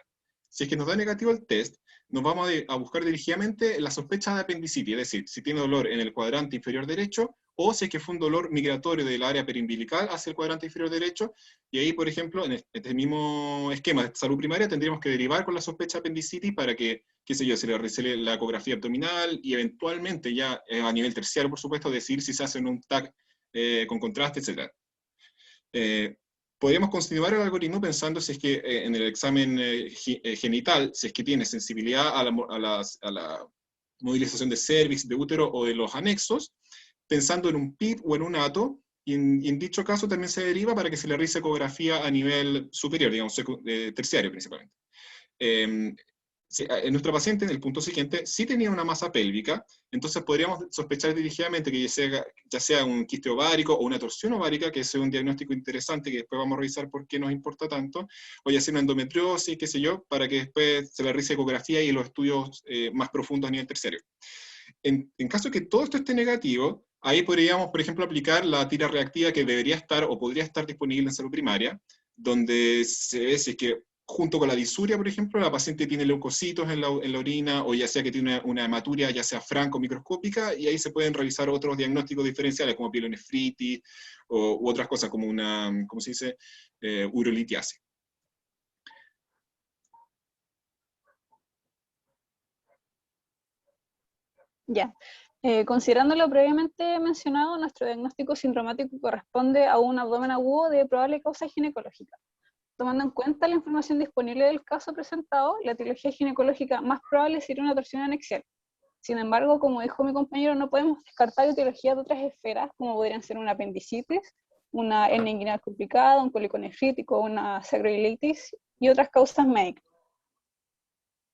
Si es que nos da negativo el test, nos vamos a buscar dirigidamente la sospecha de apendicitis, es decir, si tiene dolor en el cuadrante inferior derecho, o si es que fue un dolor migratorio del área periumbilical hacia el cuadrante inferior derecho, y ahí, por ejemplo, en este mismo esquema de salud primaria, tendríamos que derivar con la sospecha de apendicitis para que, qué sé yo, se le realice la ecografía abdominal, y eventualmente ya a nivel terciario, por supuesto, decir si se hace un TAC con contraste, etc. Podríamos continuar el algoritmo pensando si es que en el examen genital, si es que tiene sensibilidad a la movilización de cervix, de útero o de los anexos, pensando en un PIP o en un ATO, y en dicho caso también se deriva para que se le realice ecografía a nivel superior, digamos, terciario principalmente. En nuestra paciente, en el punto siguiente, sí tenía una masa pélvica, entonces podríamos sospechar dirigidamente que ya sea un quiste ovárico o una torsión ovárica, que es un diagnóstico interesante que después vamos a revisar por qué nos importa tanto, o ya sea una endometriosis, qué sé yo, para que después se le realice ecografía y los estudios más profundos a nivel terciario. En caso de que todo esto esté negativo, ahí podríamos, por ejemplo, aplicar la tira reactiva que debería estar o podría estar disponible en salud primaria, donde se ve si es que junto con la disuria, por ejemplo, la paciente tiene leucocitos en la orina, o ya sea que tiene una hematuria, ya sea franca o microscópica, y ahí se pueden revisar otros diagnósticos diferenciales, como pielonefritis, u otras cosas, como una, ¿cómo se dice?, urolitiasis. Ya. Considerando lo previamente mencionado, nuestro diagnóstico sindromático corresponde a un abdomen agudo de probable causa ginecológica. Tomando en cuenta la información disponible del caso presentado, la etiología ginecológica más probable sería una torsión anexial. Sin embargo, como dijo mi compañero, no podemos descartar etiologías de otras esferas, como podrían ser una apendicitis, una hernia inguinal complicada, un cólico nefrítico, una sacroiliitis y otras causas médicas.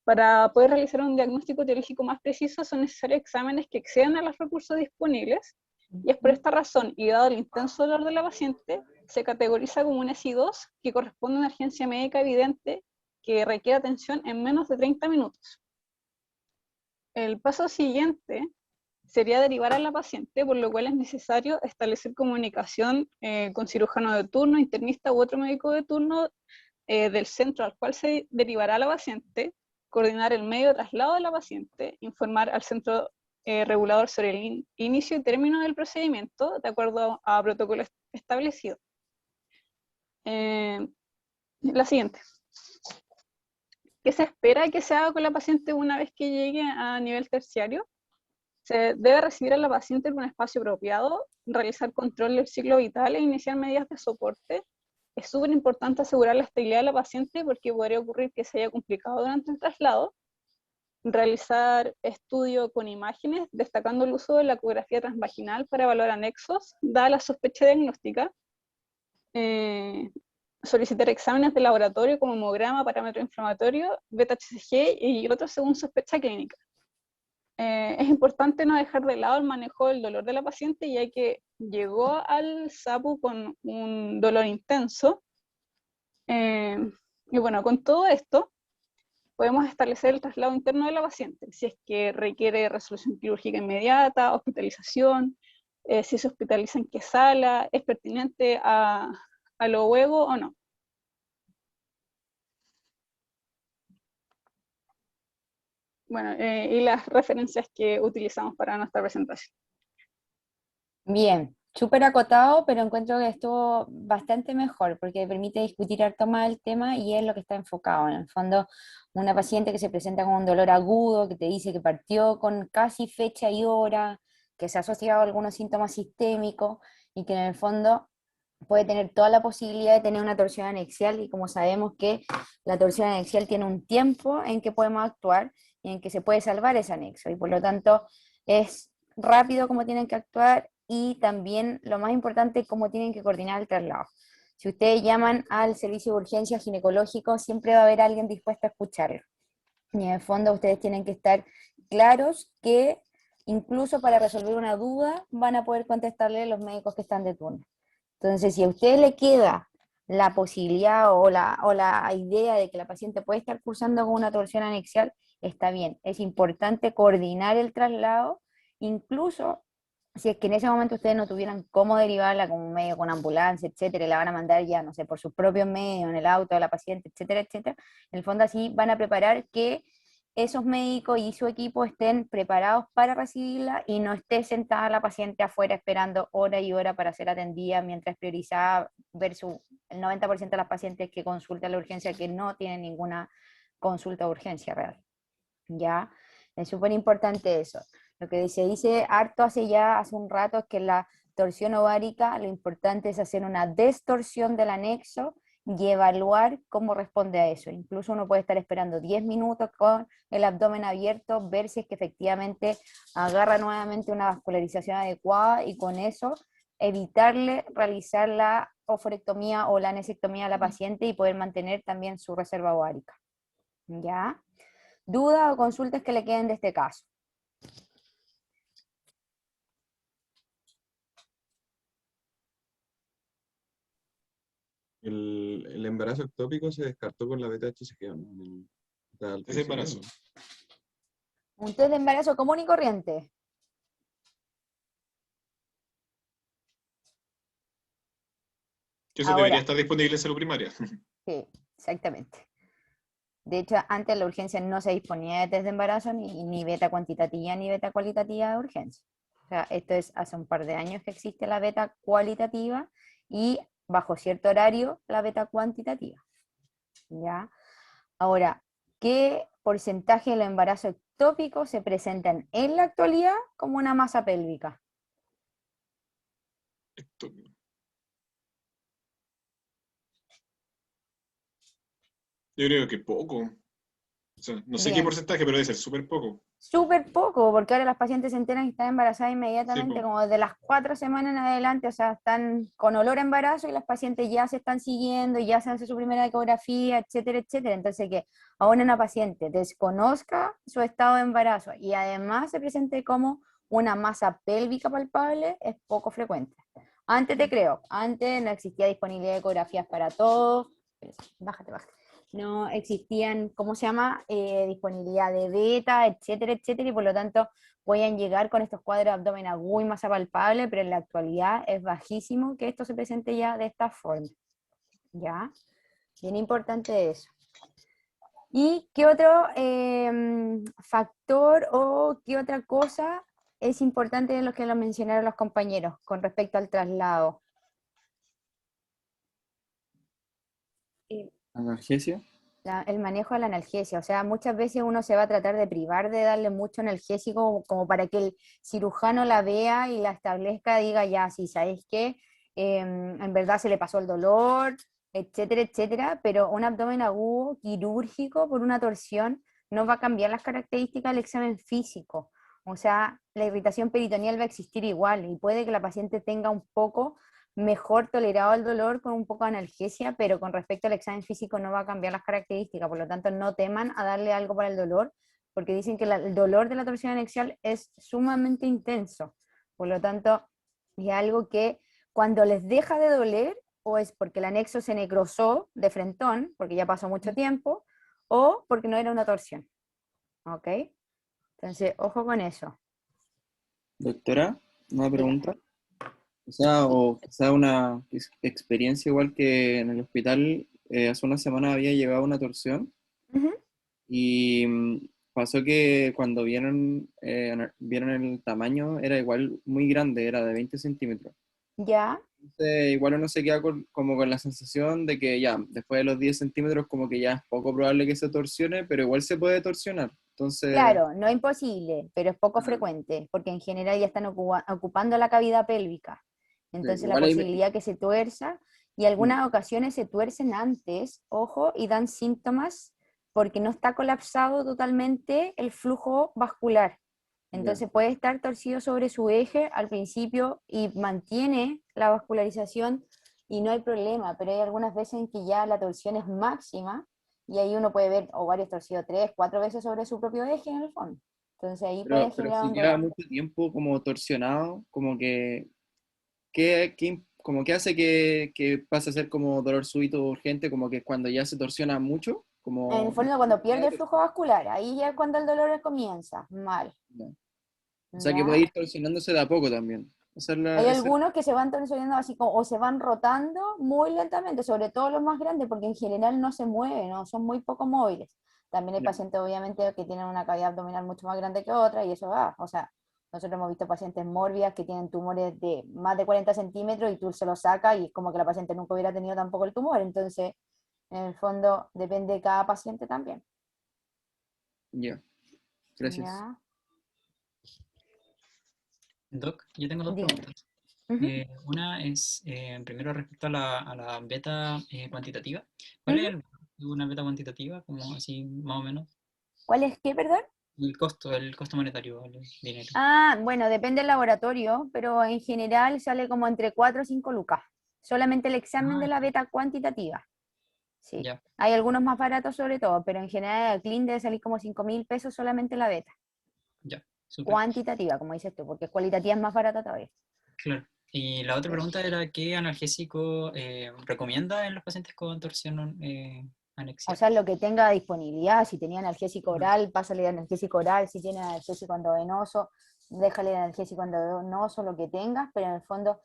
Para poder realizar un diagnóstico etiológico más preciso son necesarios exámenes que excedan a los recursos disponibles, y es por esta razón, y dado el intenso dolor de la paciente, se categoriza como un SI2 que corresponde a una urgencia médica evidente que requiere atención en menos de 30 minutos. El paso siguiente sería derivar a la paciente, por lo cual es necesario establecer comunicación con cirujano de turno, internista u otro médico de turno del centro al cual se derivará a la paciente, coordinar el medio de traslado de la paciente, informar al centro regulador sobre el inicio y término del procedimiento de acuerdo a protocolo establecido. La siguiente. ¿Qué se espera que se haga con la paciente una vez que llegue a nivel terciario? Se debe recibir a la paciente en un espacio apropiado, realizar control del ciclo vital e iniciar medidas de soporte. Es súper importante asegurar la estabilidad de la paciente porque podría ocurrir que se haya complicado durante el traslado. Realizar estudio con imágenes, destacando el uso de la ecografía transvaginal para evaluar anexos, dada la sospecha diagnóstica. Solicitar exámenes de laboratorio como hemograma, parámetro inflamatorio, beta-HCG y otros según sospecha clínica. Es importante no dejar de lado el manejo del dolor de la paciente, ya que llegó al SAPU con un dolor intenso. Y bueno, con todo esto, podemos establecer el traslado interno de la paciente, si es que requiere resolución quirúrgica inmediata, hospitalización, si se hospitaliza en qué sala, es pertinente a lo luego o no. bueno, y las referencias que utilizamos para nuestra presentación. Bien, súper acotado, pero encuentro que estuvo bastante mejor porque permite discutir harto más el tema y es lo que está enfocado. En el fondo, una paciente que se presenta con un dolor agudo, que te dice que partió con casi fecha y hora, que se ha asociado a algunos síntomas sistémicos y que en el fondo puede tener toda la posibilidad de tener una torsión anexial y como sabemos que la torsión anexial tiene un tiempo en que podemos actuar y en que se puede salvar ese anexo y por lo tanto es rápido como tienen que actuar y también lo más importante cómo tienen que coordinar el traslado. Si ustedes llaman al servicio de urgencia ginecológico siempre va a haber alguien dispuesto a escucharlo y en el fondo ustedes tienen que estar claros que incluso para resolver una duda van a poder contestarle los médicos que están de turno. Entonces, si a usted le queda la posibilidad o la idea de que la paciente puede estar cursando con una torsión anexial, está bien. Es importante coordinar el traslado, incluso si es que en ese momento ustedes no tuvieran cómo derivarla con un medio, con ambulancia, etcétera, y la van a mandar ya, no sé, por sus propios medios, en el auto de la paciente, etcétera, etcétera. En el fondo así van a preparar que esos médicos y su equipo estén preparados para recibirla y no esté sentada la paciente afuera esperando hora y hora para ser atendida mientras priorizaba versus el 90% de las pacientes que consultan la urgencia que no tienen ninguna consulta de urgencia real. ¿Ya? Es súper importante eso. Lo que se dice harto hace un rato es que la torsión ovárica lo importante es hacer una destorsión del anexo y evaluar cómo responde a eso. Incluso uno puede estar esperando 10 minutos con el abdomen abierto, ver si es que efectivamente agarra nuevamente una vascularización adecuada y con eso evitarle realizar la oforectomía o la anesectomía a la paciente y poder mantener también su reserva ovárica. ¿Ya? ¿Dudas o consultas que le queden de este caso? El embarazo ectópico se descartó con la beta-HCG, ¿o no? Al Ese principio, embarazo. ¿no? Un test de embarazo común y corriente. Que eso Ahora, debería estar disponible en salud primaria. sí, exactamente. De hecho, antes en la urgencia no se disponía de test de embarazo, ni beta cuantitativa ni beta cualitativa de urgencia. O sea, esto es hace un par de años que existe la beta cualitativa y bajo cierto horario la beta cuantitativa. ¿Ya? Ahora, ¿qué porcentaje del embarazo ectópico se presentan en la actualidad como una masa pélvica? Ectópico. Yo creo que poco. O sea, no sé qué Bien, porcentaje, pero debe ser súper poco. súper poco, porque ahora las pacientes se enteran que están embarazadas Sí, inmediatamente, po. como desde las 4 semanas en adelante, o sea, están con olor a embarazo y las pacientes ya se están siguiendo, y ya se hace su primera ecografía, etcétera, etcétera. Entonces, que aún una paciente desconozca su estado de embarazo y además se presente como una masa pélvica palpable es poco frecuente. Antes te creo, antes no existía disponibilidad de ecografías para todos. Bájate, bájate. No existían, ¿cómo se llama? Disponibilidad de beta, etcétera, etcétera, y por lo tanto pueden llegar con estos cuadros de abdomen agudo y masa palpable, pero en la actualidad es bajísimo que esto se presente ya de esta forma. ¿Ya? Bien importante eso. ¿Y qué otro factor o qué otra cosa es importante de lo que lo mencionaron los compañeros con respecto al traslado? ¿Analgesia? El manejo de la analgesia, o sea, muchas veces uno se va a tratar de privar de darle mucho analgésico como para que el cirujano la vea y la establezca, diga ya, sí, ¿sabes qué? En verdad se le pasó el dolor, etcétera, etcétera, pero un abdomen agudo, quirúrgico, por una torsión, no va a cambiar las características del examen físico. O sea, la irritación peritoneal va a existir igual y puede que la paciente tenga un poco mejor tolerado el dolor con un poco de analgesia, pero con respecto al examen físico no va a cambiar las características, por lo tanto no teman a darle algo para el dolor, porque dicen que el dolor de la torsión anexial es sumamente intenso, por lo tanto es algo que cuando les deja de doler, o es porque el anexo se necrosó de frentón, porque ya pasó mucho tiempo, o porque no era una torsión, ¿ok? Entonces, ojo con eso. Doctora, una Dígame. pregunta. O quizá una experiencia igual que en el hospital, hace una semana había llegado una torsión Ujú. y pasó que cuando vieron el tamaño, era igual muy grande, era de 20 centímetros. ¿Ya? Entonces, igual uno se queda como con la sensación de que ya, después de los 10 centímetros, como que ya es poco probable que se torsione, pero igual se puede torsionar. Entonces, Claro, no imposible, pero es poco frecuente, porque en general ya están ocupando la cavidad pélvica. Entonces la igual ahí posibilidad que se tuerza, y algunas ocasiones se tuercen antes, ojo, y dan síntomas porque no está colapsado totalmente el flujo vascular. Entonces puede estar torcido sobre su eje al principio y mantiene la vascularización y no hay problema, pero hay algunas veces en que ya la torsión es máxima y ahí uno puede ver ovarios torcidos 3, 4 veces sobre su propio eje en el fondo. Entonces ahí puede pero generar si un lleva dolor. mucho tiempo como torsionado, como que, como que hace que pase a ser como dolor súbito urgente, como que cuando ya se torsiona mucho, En el como... fondo cuando pierde el flujo vascular, ahí ya es cuando el dolor comienza, mal. Ya. O sea que puede ¿Ya? ir torsionándose de a poco también. Esa es Hay esa- algunos que se van torsionando así como, o se van rotando muy lentamente, sobre todo los más grandes, porque en general no se mueven, ¿no? Son muy poco móviles. También hay ya. pacientes, obviamente, que tienen una cavidad abdominal mucho más grande que otra, y eso va. O sea, nosotros hemos visto pacientes mórbidas que tienen tumores de más de 40 centímetros y tú se los sacas y es como que la paciente nunca hubiera tenido tampoco el tumor. Entonces, en el fondo, depende de cada paciente también. Ya, gracias. ¿Ya? Doc, yo tengo dos Dime. preguntas. Ujú, Una es, primero respecto a la beta cuantitativa. ¿Cuál es ujú. una beta cuantitativa? Como así, más o menos. ¿Cuál es qué, perdón? El costo monetario, el dinero. Ah, bueno, depende del laboratorio, pero en general sale como entre 4 o 5 lucas. Solamente el examen de Ah, la beta cuantitativa. Sí. ya, Hay algunos más baratos sobre todo, pero en general el clean debe salir como 5.000 pesos solamente la beta. ya, súper. Cuantitativa, como dices tú, porque cualitativa es más barata todavía. Claro. Y la otra Sí. pregunta era, ¿qué analgésico recomienda en los pacientes con torsión O anexial? sea, lo que tenga disponibilidad, si tenía analgésico oral, pásale analgésico oral, si tiene analgésico endovenoso, déjale analgésico endovenoso, lo que tengas, pero en el fondo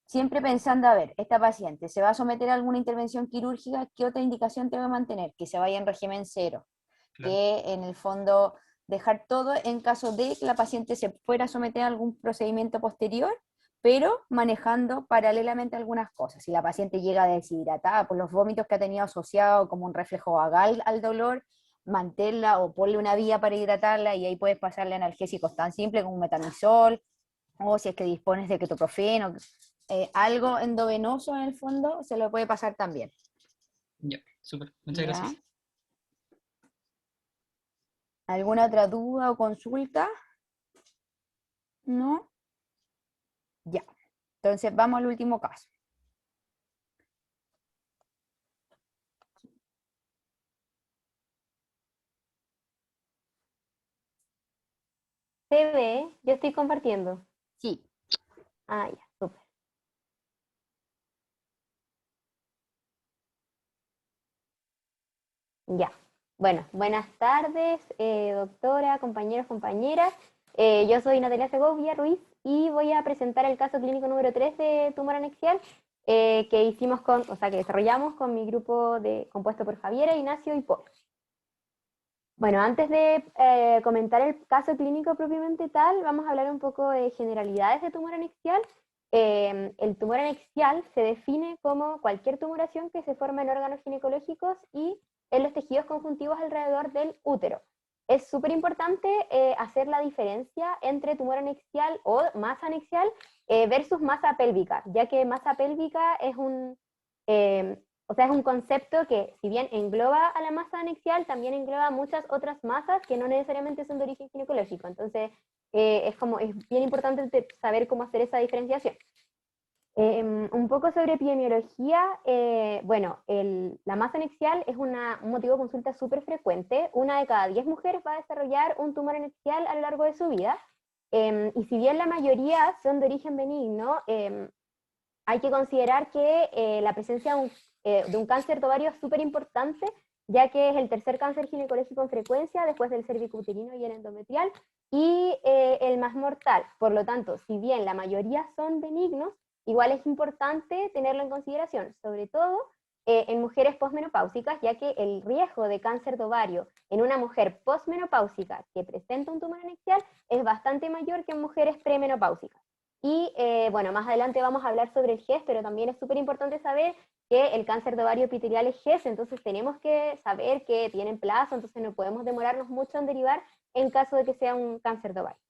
siempre pensando, a ver, esta paciente se va a someter a alguna intervención quirúrgica, ¿qué otra indicación tengo que mantener? Que se vaya en régimen cero, Claro, que en el fondo dejar todo en caso de que la paciente se fuera a someter a algún procedimiento posterior, pero manejando paralelamente algunas cosas. Si la paciente llega deshidratada por los vómitos que ha tenido asociado como un reflejo vagal al dolor, manténla o ponle una vía para hidratarla y ahí puedes pasarle analgésicos tan simples como un metamizol, o si es que dispones de ketoprofeno, algo endovenoso en el fondo, se lo puede pasar también. ya, súper. Muchas ¿Ya? gracias. ¿Alguna otra duda o consulta? ¿No? Ya. Entonces vamos al último caso. ¿Se ve? Yo estoy compartiendo. Sí. Ah, ya, súper. Ya. Bueno, buenas tardes, doctora, compañeros, compañeras. Yo soy Natalia Segovia Ruiz y voy a presentar el caso clínico número 3 de tumor anexial que hicimos que desarrollamos con mi grupo compuesto por Javiera, Ignacio y Paul. Bueno, antes de comentar el caso clínico propiamente tal, vamos a hablar un poco de generalidades de tumor anexial. El tumor anexial se define como cualquier tumoración que se forma en órganos ginecológicos y en los tejidos conjuntivos alrededor del útero. Es súper importante hacer la diferencia entre tumor anexial o masa anexial versus masa pélvica, ya que masa pélvica es es un concepto que, si bien engloba a la masa anexial, también engloba muchas otras masas que no necesariamente son de origen ginecológico. Entonces, es bien importante saber cómo hacer esa diferenciación. Un poco sobre epidemiología, la masa anexial es un motivo de consulta súper frecuente. 1 de cada 10 mujeres va a desarrollar un tumor anexial a lo largo de su vida. Y si bien la mayoría son de origen benigno, hay que considerar que la presencia de un cáncer de ovario es súper importante, ya que es el tercer cáncer ginecológico en frecuencia después del cervicuterino y el endometrial, y el más mortal. Por lo tanto, si bien la mayoría son benignos, igual es importante tenerlo en consideración, sobre todo en mujeres posmenopáusicas, ya que el riesgo de cáncer de ovario en una mujer posmenopáusica que presenta un tumor anexial es bastante mayor que en mujeres premenopáusicas. Y bueno, más adelante vamos a hablar sobre el GES, pero también es súper importante saber que el cáncer de ovario epitelial es GES, entonces tenemos que saber que tienen plazo, entonces no podemos demorarnos mucho en derivar en caso de que sea un cáncer de ovario.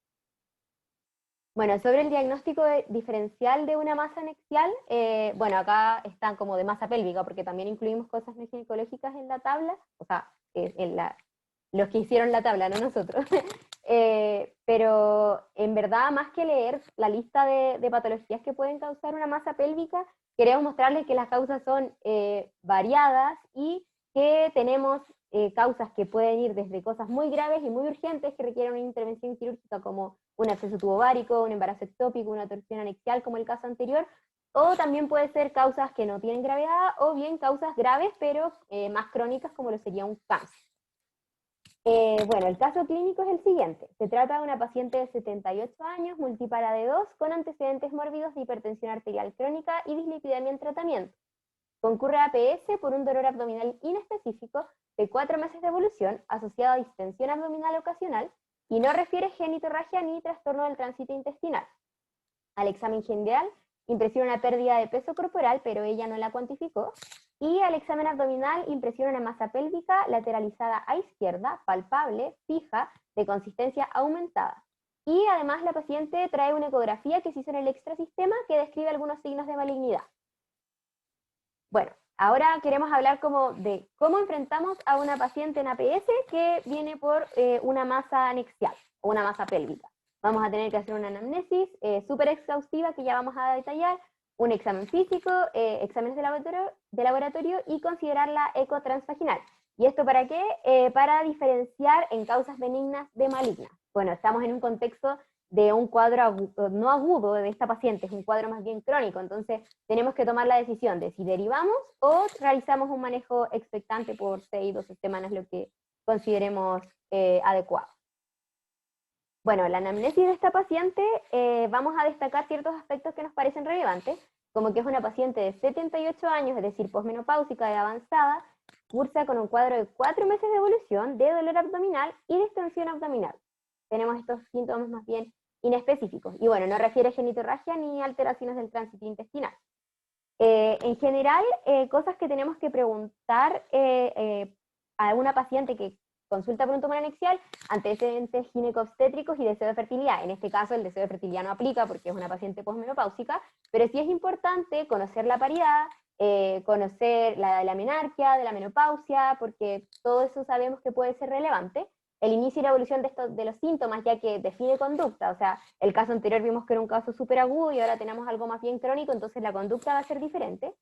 Bueno, sobre el diagnóstico diferencial de una masa anexial, bueno, acá están como de masa pélvica, porque también incluimos cosas no ginecológicas en la tabla, o sea, los que hicieron la tabla, no nosotros. Pero en verdad, más que leer la lista de patologías que pueden causar una masa pélvica, queremos mostrarles que las causas son variadas y que tenemos causas que pueden ir desde cosas muy graves y muy urgentes que requieren una intervención quirúrgica como un absceso tubovárico, un embarazo ectópico, una torsión anexial como el caso anterior, o también puede ser causas que no tienen gravedad o bien causas graves pero más crónicas como lo sería un cáncer. Bueno, el caso clínico es el siguiente. Se trata de una paciente de 78 años, multípara de 2, con antecedentes mórbidos de hipertensión arterial crónica y dislipidemia en tratamiento. Concurre a APS por un dolor abdominal inespecífico de 4 meses de evolución asociado a distensión abdominal ocasional y no refiere genitorragia ni trastorno del tránsito intestinal. Al examen general impresiona una pérdida de peso corporal, pero ella no la cuantificó, y al examen abdominal impresiona una masa pélvica lateralizada a izquierda, palpable, fija, de consistencia aumentada. Y además la paciente trae una ecografía que se hizo en el extrasistema que describe algunos signos de malignidad. Bueno, ahora queremos hablar como de cómo enfrentamos a una paciente en APS que viene por una masa anexial o una masa pélvica. Vamos a tener que hacer una anamnesis súper exhaustiva que ya vamos a detallar, un examen físico, exámenes de laboratorio y considerar la eco transvaginal. ¿Y esto para qué? Para diferenciar en causas benignas de malignas. Bueno, estamos en un contexto de un cuadro no agudo de esta paciente, es un cuadro más bien crónico, entonces tenemos que tomar la decisión de si derivamos o realizamos un manejo expectante por 6 o 12 semanas, lo que consideremos adecuado. Bueno, la anamnesis de esta paciente, vamos a destacar ciertos aspectos que nos parecen relevantes, como que es una paciente de 78 años, es decir, posmenopáusica y avanzada, cursa con un cuadro de 4 meses de evolución, de dolor abdominal y distensión abdominal. Tenemos estos síntomas más bien inespecíficos. Y bueno, no refiere genitorragia ni alteraciones del tránsito intestinal. En general, cosas que tenemos que preguntar a una paciente que consulta por un tumor anexial, antecedentes gineco-obstétricos y deseo de fertilidad. En este caso, el deseo de fertilidad no aplica porque es una paciente posmenopáusica, pero sí es importante conocer la paridad, conocer la edad de la menarquia, de la menopausia, porque todo eso sabemos que puede ser relevante. El inicio y la evolución de los síntomas, ya que define conducta, o sea, el caso anterior vimos que era un caso súper agudo y ahora tenemos algo más bien crónico, entonces la conducta va a ser diferente.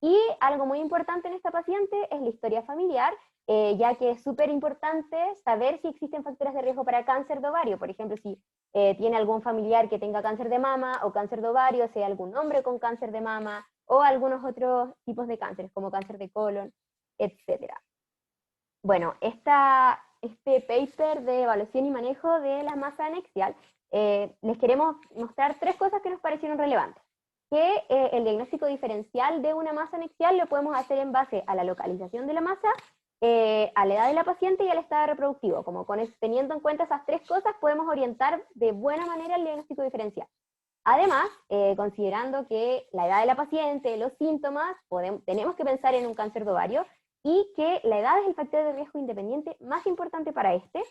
Y algo muy importante en esta paciente es la historia familiar, ya que es súper importante saber si existen factores de riesgo para cáncer de ovario, por ejemplo, si tiene algún familiar que tenga cáncer de mama o cáncer de ovario, si hay algún hombre con cáncer de mama, o algunos otros tipos de cánceres, como cáncer de colon, etc. Bueno, este paper de evaluación y manejo de la masa anexial, les queremos mostrar 3 cosas que nos parecieron relevantes. Que el diagnóstico diferencial de una masa anexial lo podemos hacer en base a la localización de la masa, a la edad de la paciente y al estado reproductivo. Como teniendo en cuenta esas 3 cosas, podemos orientar de buena manera el diagnóstico diferencial. Además, considerando que la edad de la paciente, los síntomas, tenemos que pensar en un cáncer de ovario, y que la edad es el factor de riesgo independiente más importante para este,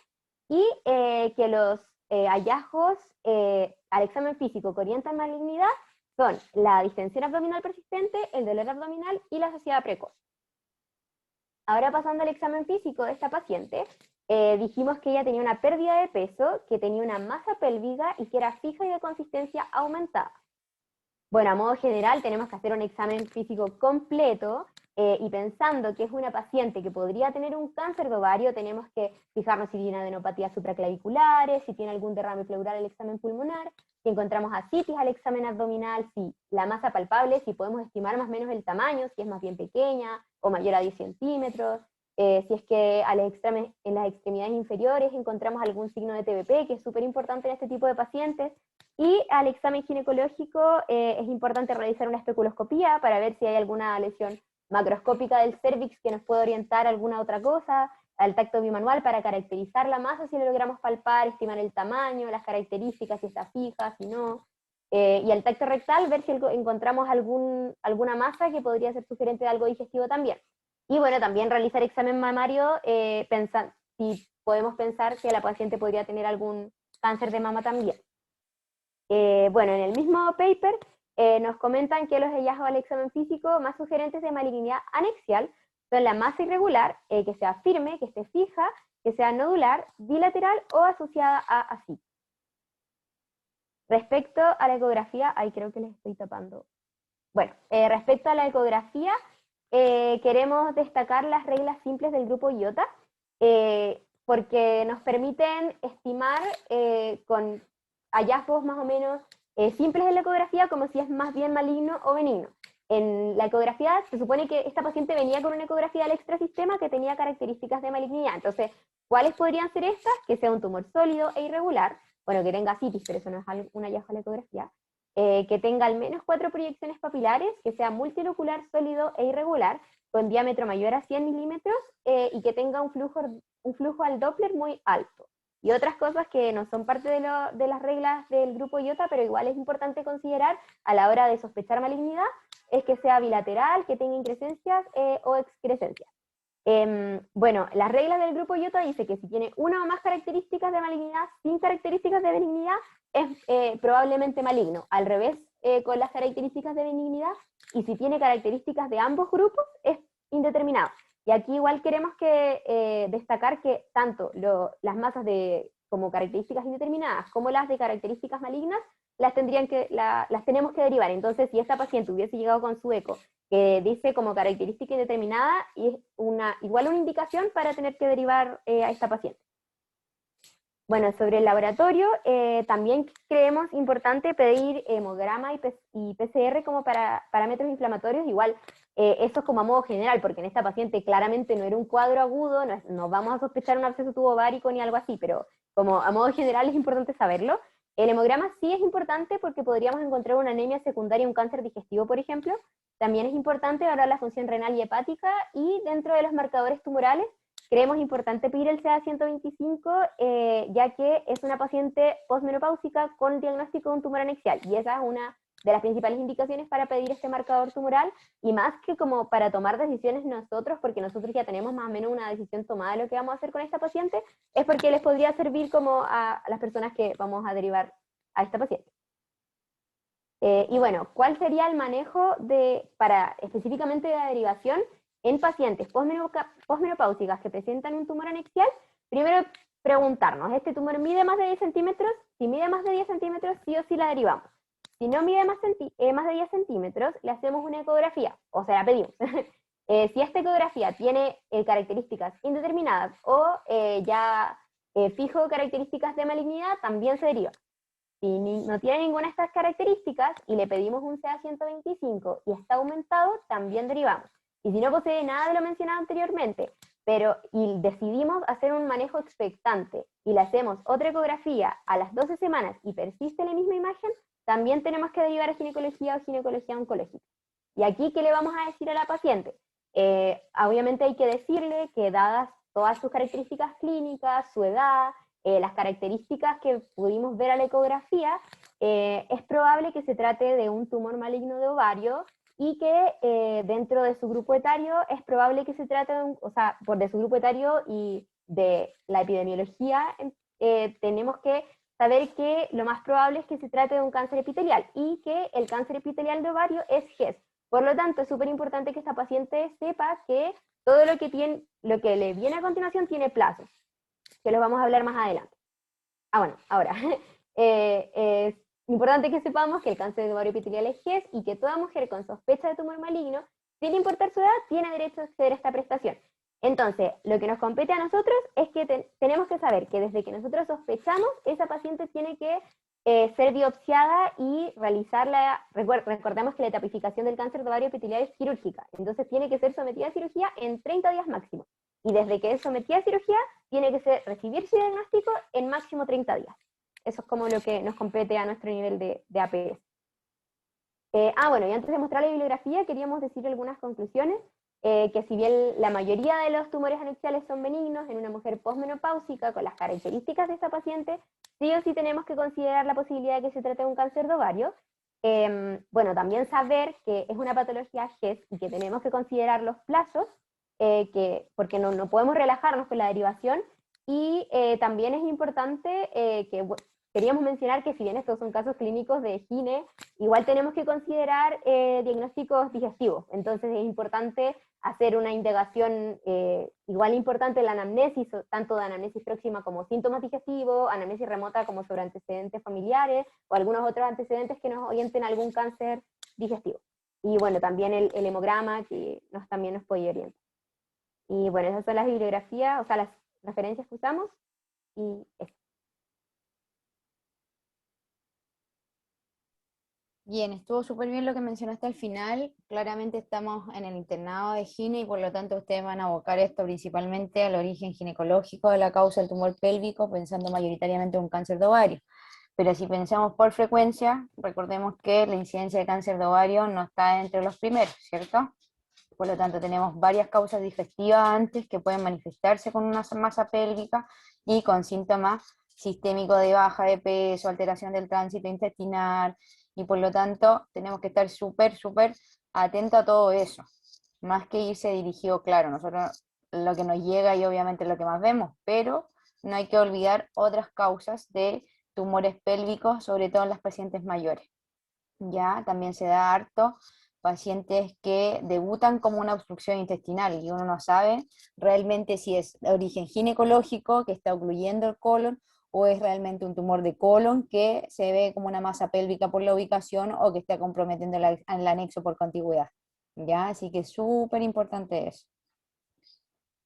y que los hallazgos al examen físico que orientan malignidad son la distensión abdominal persistente, el dolor abdominal y la saciedad precoz. Ahora pasando al examen físico de esta paciente, dijimos que ella tenía una pérdida de peso, que tenía una masa pélvica y que era fija y de consistencia aumentada. Bueno, a modo general tenemos que hacer un examen físico completo, y pensando que es una paciente que podría tener un cáncer de ovario, tenemos que fijarnos si tiene adenopatías supraclaviculares, si tiene algún derrame pleural al examen pulmonar, si encontramos ascitis al examen abdominal, si la masa palpable, si podemos estimar más o menos el tamaño, si es más bien pequeña o mayor a 10 centímetros, si es que en las extremidades inferiores encontramos algún signo de TBP, que es súper importante en este tipo de pacientes, y al examen ginecológico es importante realizar una especuloscopía para ver si hay alguna lesión macroscópica del cérvix que nos puede orientar a alguna otra cosa, al tacto bimanual para caracterizar la masa si lo logramos palpar, estimar el tamaño, las características, si está fija, si no. Y al tacto rectal, ver si encontramos alguna masa que podría ser sugerente de algo digestivo también. Y bueno, también realizar examen mamario, si podemos pensar que la paciente podría tener algún cáncer de mama también. Bueno, en el mismo paper nos comentan que los hallazgos al examen físico más sugerentes de malignidad anexial son la masa irregular, que sea firme, que esté fija, que sea nodular, bilateral o asociada a ascites. Respecto a la ecografía, ahí creo que les estoy tapando. Bueno, respecto a la ecografía, queremos destacar las reglas simples del grupo IOTA, porque nos permiten estimar con hallazgos más o menos simples de la ecografía como si es más bien maligno o benigno. En la ecografía se supone que esta paciente venía con una ecografía del extrasistema que tenía características de malignidad. Entonces, ¿cuáles podrían ser estas? Que sea un tumor sólido e irregular, bueno, que tenga citis, pero eso no es un hallazgo de la ecografía, que tenga al menos 4 proyecciones papilares, que sea multilocular, sólido e irregular, con diámetro mayor a 100 milímetros, y que tenga un flujo al Doppler muy alto. Y otras cosas que no son parte de las reglas del grupo IOTA, pero igual es importante considerar a la hora de sospechar malignidad, es que sea bilateral, que tenga increscencias o excrescencias. Bueno, las reglas del grupo IOTA dice que si tiene una o más características de malignidad sin características de benignidad, es probablemente maligno. Al revés, con las características de benignidad, y si tiene características de ambos grupos, es indeterminado. Y aquí igual queremos destacar que tanto las masas como características indeterminadas como las de características malignas las tenemos que derivar. Entonces, si esta paciente hubiese llegado con su eco que dice como característica indeterminada, es igual una indicación para tener que derivar a esta paciente. Bueno, sobre el laboratorio, también creemos importante pedir hemograma y PCR como parámetros inflamatorios, igual eso es como a modo general, porque en esta paciente claramente no era un cuadro agudo, no vamos a sospechar un absceso tubovárico ni algo así, pero como a modo general es importante saberlo. El hemograma sí es importante porque podríamos encontrar una anemia secundaria, un cáncer digestivo, por ejemplo. También es importante valorar la función renal y hepática, y dentro de los marcadores tumorales, creemos importante pedir el CA-125, ya que es una paciente posmenopáusica con diagnóstico de un tumor anexial, y esa es una de las principales indicaciones para pedir este marcador tumoral, y más que como para tomar decisiones nosotros, porque nosotros ya tenemos más o menos una decisión tomada de lo que vamos a hacer con esta paciente, es porque les podría servir como a las personas que vamos a derivar a esta paciente. Y bueno, ¿cuál sería el manejo para específicamente de la derivación en pacientes posmenopáusicas que presentan un tumor anexial? Primero preguntarnos, ¿este tumor mide más de 10 centímetros? Si mide más de 10 centímetros, sí o sí la derivamos. Si no mide más de 10 centímetros, le hacemos una ecografía, o sea, la pedimos. Si esta ecografía tiene características indeterminadas o fijo características de malignidad, también se deriva. Si no tiene ninguna de estas características y le pedimos un CA-125 y está aumentado, también derivamos. Y si no posee nada de lo mencionado anteriormente, y decidimos hacer un manejo expectante y le hacemos otra ecografía a las 12 semanas y persiste la misma imagen, también tenemos que derivar a ginecología o ginecología oncológica. Y aquí, ¿qué le vamos a decir a la paciente? Obviamente hay que decirle que dadas todas sus características clínicas, su edad, las características que pudimos ver a la ecografía, es probable que se trate de un tumor maligno de ovario, y que dentro de su grupo etario es probable que se trate de su grupo etario y de la epidemiología, tenemos que saber que lo más probable es que se trate de un cáncer epitelial, y que el cáncer epitelial de ovario es GES. Por lo tanto, es súper importante que esta paciente sepa que todo lo que le viene a continuación tiene plazos, que los vamos a hablar más adelante. Bueno, ahora, es importante que sepamos que el cáncer de ovario epitelial es GES, y que toda mujer con sospecha de tumor maligno, sin importar su edad, tiene derecho a acceder a esta prestación. Entonces, lo que nos compete a nosotros es que tenemos que saber que desde que nosotros sospechamos, esa paciente tiene que ser biopsiada y realizarla. Recordemos que la etapificación del cáncer de ovario epitelial es quirúrgica, entonces tiene que ser sometida a cirugía en 30 días máximo. Y desde que es sometida a cirugía, tiene que recibir su diagnóstico en máximo 30 días. Eso es como lo que nos compete a nuestro nivel de APS. Bueno, y antes de mostrar la bibliografía, queríamos decir algunas conclusiones, que si bien la mayoría de los tumores anexiales son benignos en una mujer posmenopáusica con las características de esta paciente, sí o sí tenemos que considerar la posibilidad de que se trate de un cáncer de ovario. Bueno, también saber que es una patología GES y que tenemos que considerar los plazos, porque no podemos relajarnos con la derivación, y también es importante queríamos mencionar que si bien estos son casos clínicos de gine, igual tenemos que considerar diagnósticos digestivos. Entonces es importante hacer una indagación igual importante en la anamnesis, tanto de anamnesis próxima como síntomas digestivos, anamnesis remota como sobre antecedentes familiares o algunos otros antecedentes que nos orienten a algún cáncer digestivo. Y bueno, también el hemograma que también nos puede orientar. Y bueno, esas son las bibliografías, o sea, las referencias que usamos, y eso. Bien, estuvo súper bien lo que mencionaste al final. Claramente estamos en el internado de gine y por lo tanto ustedes van a abocar esto principalmente al origen ginecológico de la causa del tumor pélvico, pensando mayoritariamente en un cáncer de ovario. Pero si pensamos por frecuencia, recordemos que la incidencia de cáncer de ovario no está entre los primeros, ¿cierto? Por lo tanto, tenemos varias causas digestivas antes que pueden manifestarse con una masa pélvica y con síntomas sistémicos de baja de peso, alteración del tránsito intestinal, y por lo tanto tenemos que estar súper atentos a todo eso, más que irse dirigido, claro, nosotros lo que nos llega y obviamente lo que más vemos, pero no hay que olvidar otras causas de tumores pélvicos, sobre todo en las pacientes mayores. Ya también se da harto pacientes que debutan como una obstrucción intestinal y uno no sabe realmente si es de origen ginecológico que está ocluyendo el colon o es realmente un tumor de colon que se ve como una masa pélvica por la ubicación o que está comprometiendo el anexo por contigüidad. ¿Ya? Así que es súper importante eso.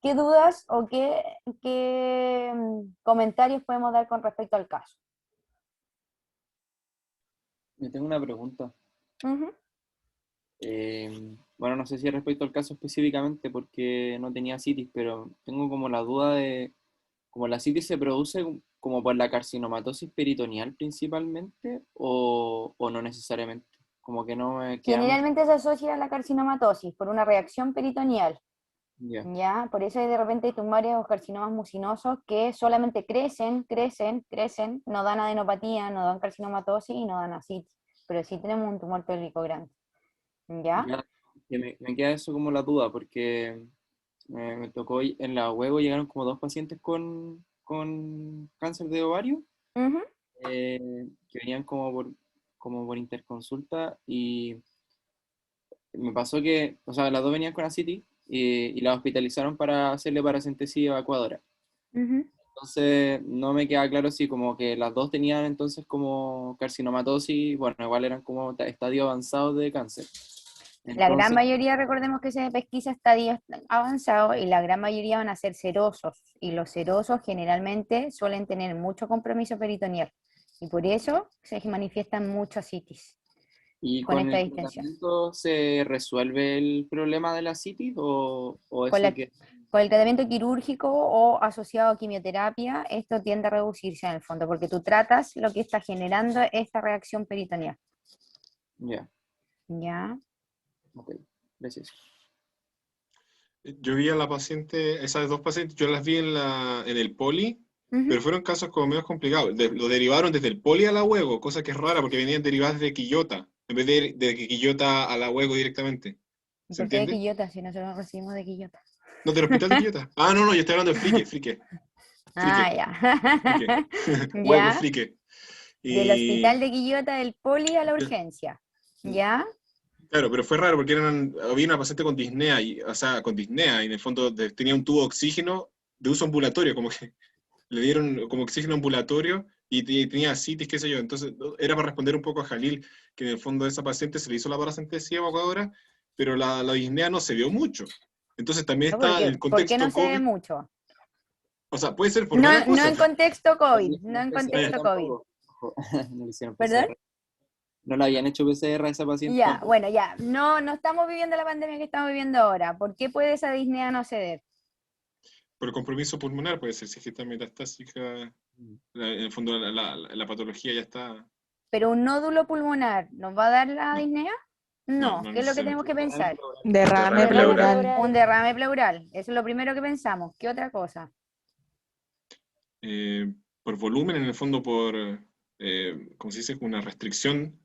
¿Qué dudas o qué comentarios podemos dar con respecto al caso? Yo tengo una pregunta. Uh-huh. Bueno, no sé si respecto al caso específicamente porque no tenía citis, pero tengo como la duda de, ¿como la citis se produce como por la carcinomatosis peritoneal principalmente o no necesariamente? Como que no me queda... Generalmente se asocia a la carcinomatosis por una reacción peritoneal. Yeah. ¿Ya? Por eso de repente hay tumores o carcinomas mucinosos que solamente crecen, no dan adenopatía, no dan carcinomatosis y no dan ascitis, pero sí tenemos un tumor pélvico grande. ¿Ya? Ya, me queda eso como la duda, porque me tocó en la huevo, llegaron como 2 pacientes con cáncer de ovario, Uh-huh. que venían como por interconsulta, y me pasó que, o sea, las 2 venían con ascitis, y la hospitalizaron para hacerle paracentesis evacuadora. Uh-huh. Entonces, no me queda claro si como que las 2 tenían entonces como carcinomatosis, bueno, igual eran como estadios avanzados de cáncer. La gran mayoría, recordemos que se pesquisa estadios avanzados y la gran mayoría van a ser serosos, y los serosos generalmente suelen tener mucho compromiso peritoneal, y por eso se manifiestan mucho ascitis. ¿Y con con esta el distensión. tratamiento se resuelve el problema de la citis o eso que... Con el tratamiento quirúrgico o asociado a quimioterapia, esto tiende a reducirse en el fondo, porque tú tratas lo que está generando esta reacción peritoneal. Ya. Ya. Ok, gracias. Yo vi a la paciente, esas 2 pacientes, yo las vi en el poli, pero fueron casos como medio complicados. Lo derivaron desde el poli a la huevo, cosa que es rara porque venían derivadas de Quillota, en vez de Quillota a la huevo directamente. ¿Se ¿Por qué de entiende? Quillota? Si nosotros recibimos de Quillota. No, del hospital de Quillota. Ah, no, yo estoy hablando de Frique. Ah, ya. Frique. Huevo ¿Ya? Frique. Del hospital de Quillota, del poli a la urgencia. ¿Ya? Claro, pero fue raro porque había una paciente con disnea, y en el fondo tenía un tubo de oxígeno de uso ambulatorio, como que le dieron como oxígeno ambulatorio y tenía citis, qué sé yo. Entonces era para responder un poco a Jalil, que en el fondo a esa paciente se le hizo la paracentesis evacuadora, pero la disnea no se vio mucho. Entonces también está el contexto ¿Por qué no se ve COVID. mucho? O sea, puede ser por No, varias cosas. no en contexto COVID, no en contexto COVID. No le hicieron ¿Perdón? PCR. No le habían hecho PCR a esa paciente. Ya, bueno, ya. No estamos viviendo la pandemia que estamos viviendo ahora. ¿Por qué puede esa disnea no ceder? Por compromiso pulmonar puede ser, si es que está metastásica, en el fondo la patología ya está pero un nódulo pulmonar, ¿nos va a dar la No, disnea? no, No, no ¿qué es lo que tenemos necesariamente. que pensar? Derrame Derrame pleural. pleural. Un derrame pleural, eso es lo primero que pensamos. ¿Qué otra cosa? Por volumen, en el fondo, por, ¿cómo se dice? Una restricción,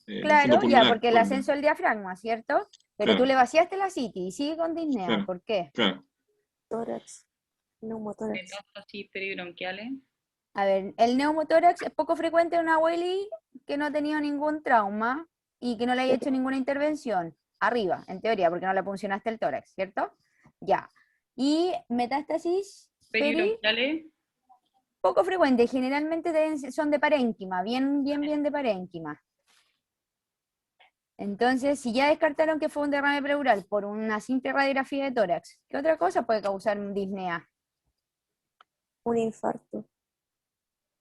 en el Claro, fondo ya, pulmonar. porque el ascenso del diafragma, ¿cierto? Pero tú Claro, le vaciaste la citis y sigue con disnea, claro, ¿por qué? claro. Tórax, neumotórax. Stenosis peribronquiales. A ver, el neumotórax es poco frecuente en una abueli que no ha tenido ningún trauma y que no le haya hecho ninguna intervención. Arriba, en teoría, porque no le puncionaste el tórax, ¿cierto? Ya. Y metástasis Peribronquiales. poco frecuente, generalmente son de parénquima, bien de parénquima. Entonces, si ya descartaron que fue un derrame pleural por una simple radiografía de tórax, ¿qué otra cosa puede causar disnea? Un infarto.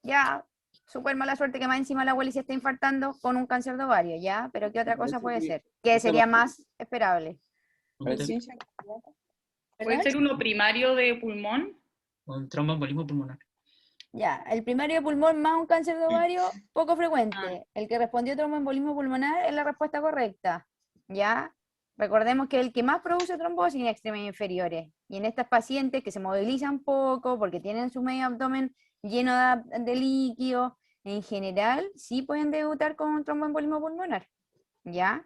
Ya, súper mala suerte que más encima la abuela se está infartando con un cáncer de ovario, ¿ya? Pero ¿qué otra cosa Parece puede que ser? ¿Qué esa sería parte- más esperable? parece- Puede ser uno primario de pulmón. Un tromboembolismo pulmonar. Ya, el primario de pulmón más un cáncer de ovario, poco Ah. frecuente. El que respondió tromboembolismo pulmonar es la respuesta correcta, ¿ya? Recordemos que el que más produce trombosis en extremidades inferiores. Y en estas pacientes que se movilizan poco porque tienen su medio abdomen lleno de líquido, en general sí pueden debutar con un tromboembolismo pulmonar, ¿ya?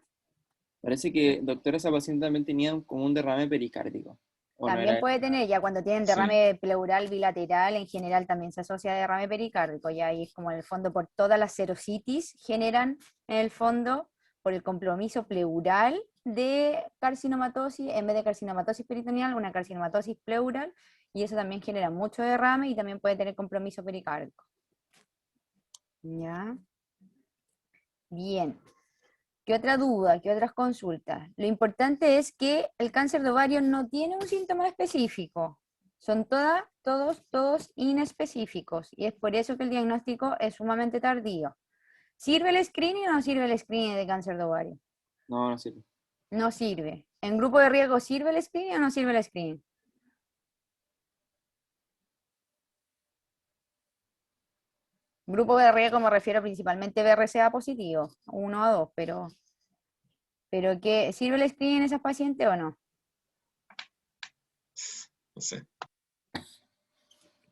Parece que, doctora, esa paciente también tenía como un derrame pericárdico. ¿O no También era? puede tener, ya cuando tienen Sí. derrame pleural bilateral, en general también se asocia a derrame pericárdico, ya ahí es como en el fondo por todas las serositis generan en el fondo por el compromiso pleural de carcinomatosis, en vez de carcinomatosis peritoneal, una carcinomatosis pleural, y eso también genera mucho derrame y también puede tener compromiso pericárdico. ¿Ya? Bien. ¿Qué otra duda? ¿Qué otras consultas? Lo importante es que el cáncer de ovario no tiene un síntoma específico. Son todos inespecíficos. Y es por eso que el diagnóstico es sumamente tardío. ¿Sirve el screening o no sirve el screening de cáncer de ovario? No, no sirve. No sirve. ¿En grupo de riesgo sirve el screening o no sirve el screening? Grupo de riesgo me refiero principalmente a BRCA positivo, 1 a 2, pero ¿qué, ¿sirve el screening en esas pacientes o no? No sé.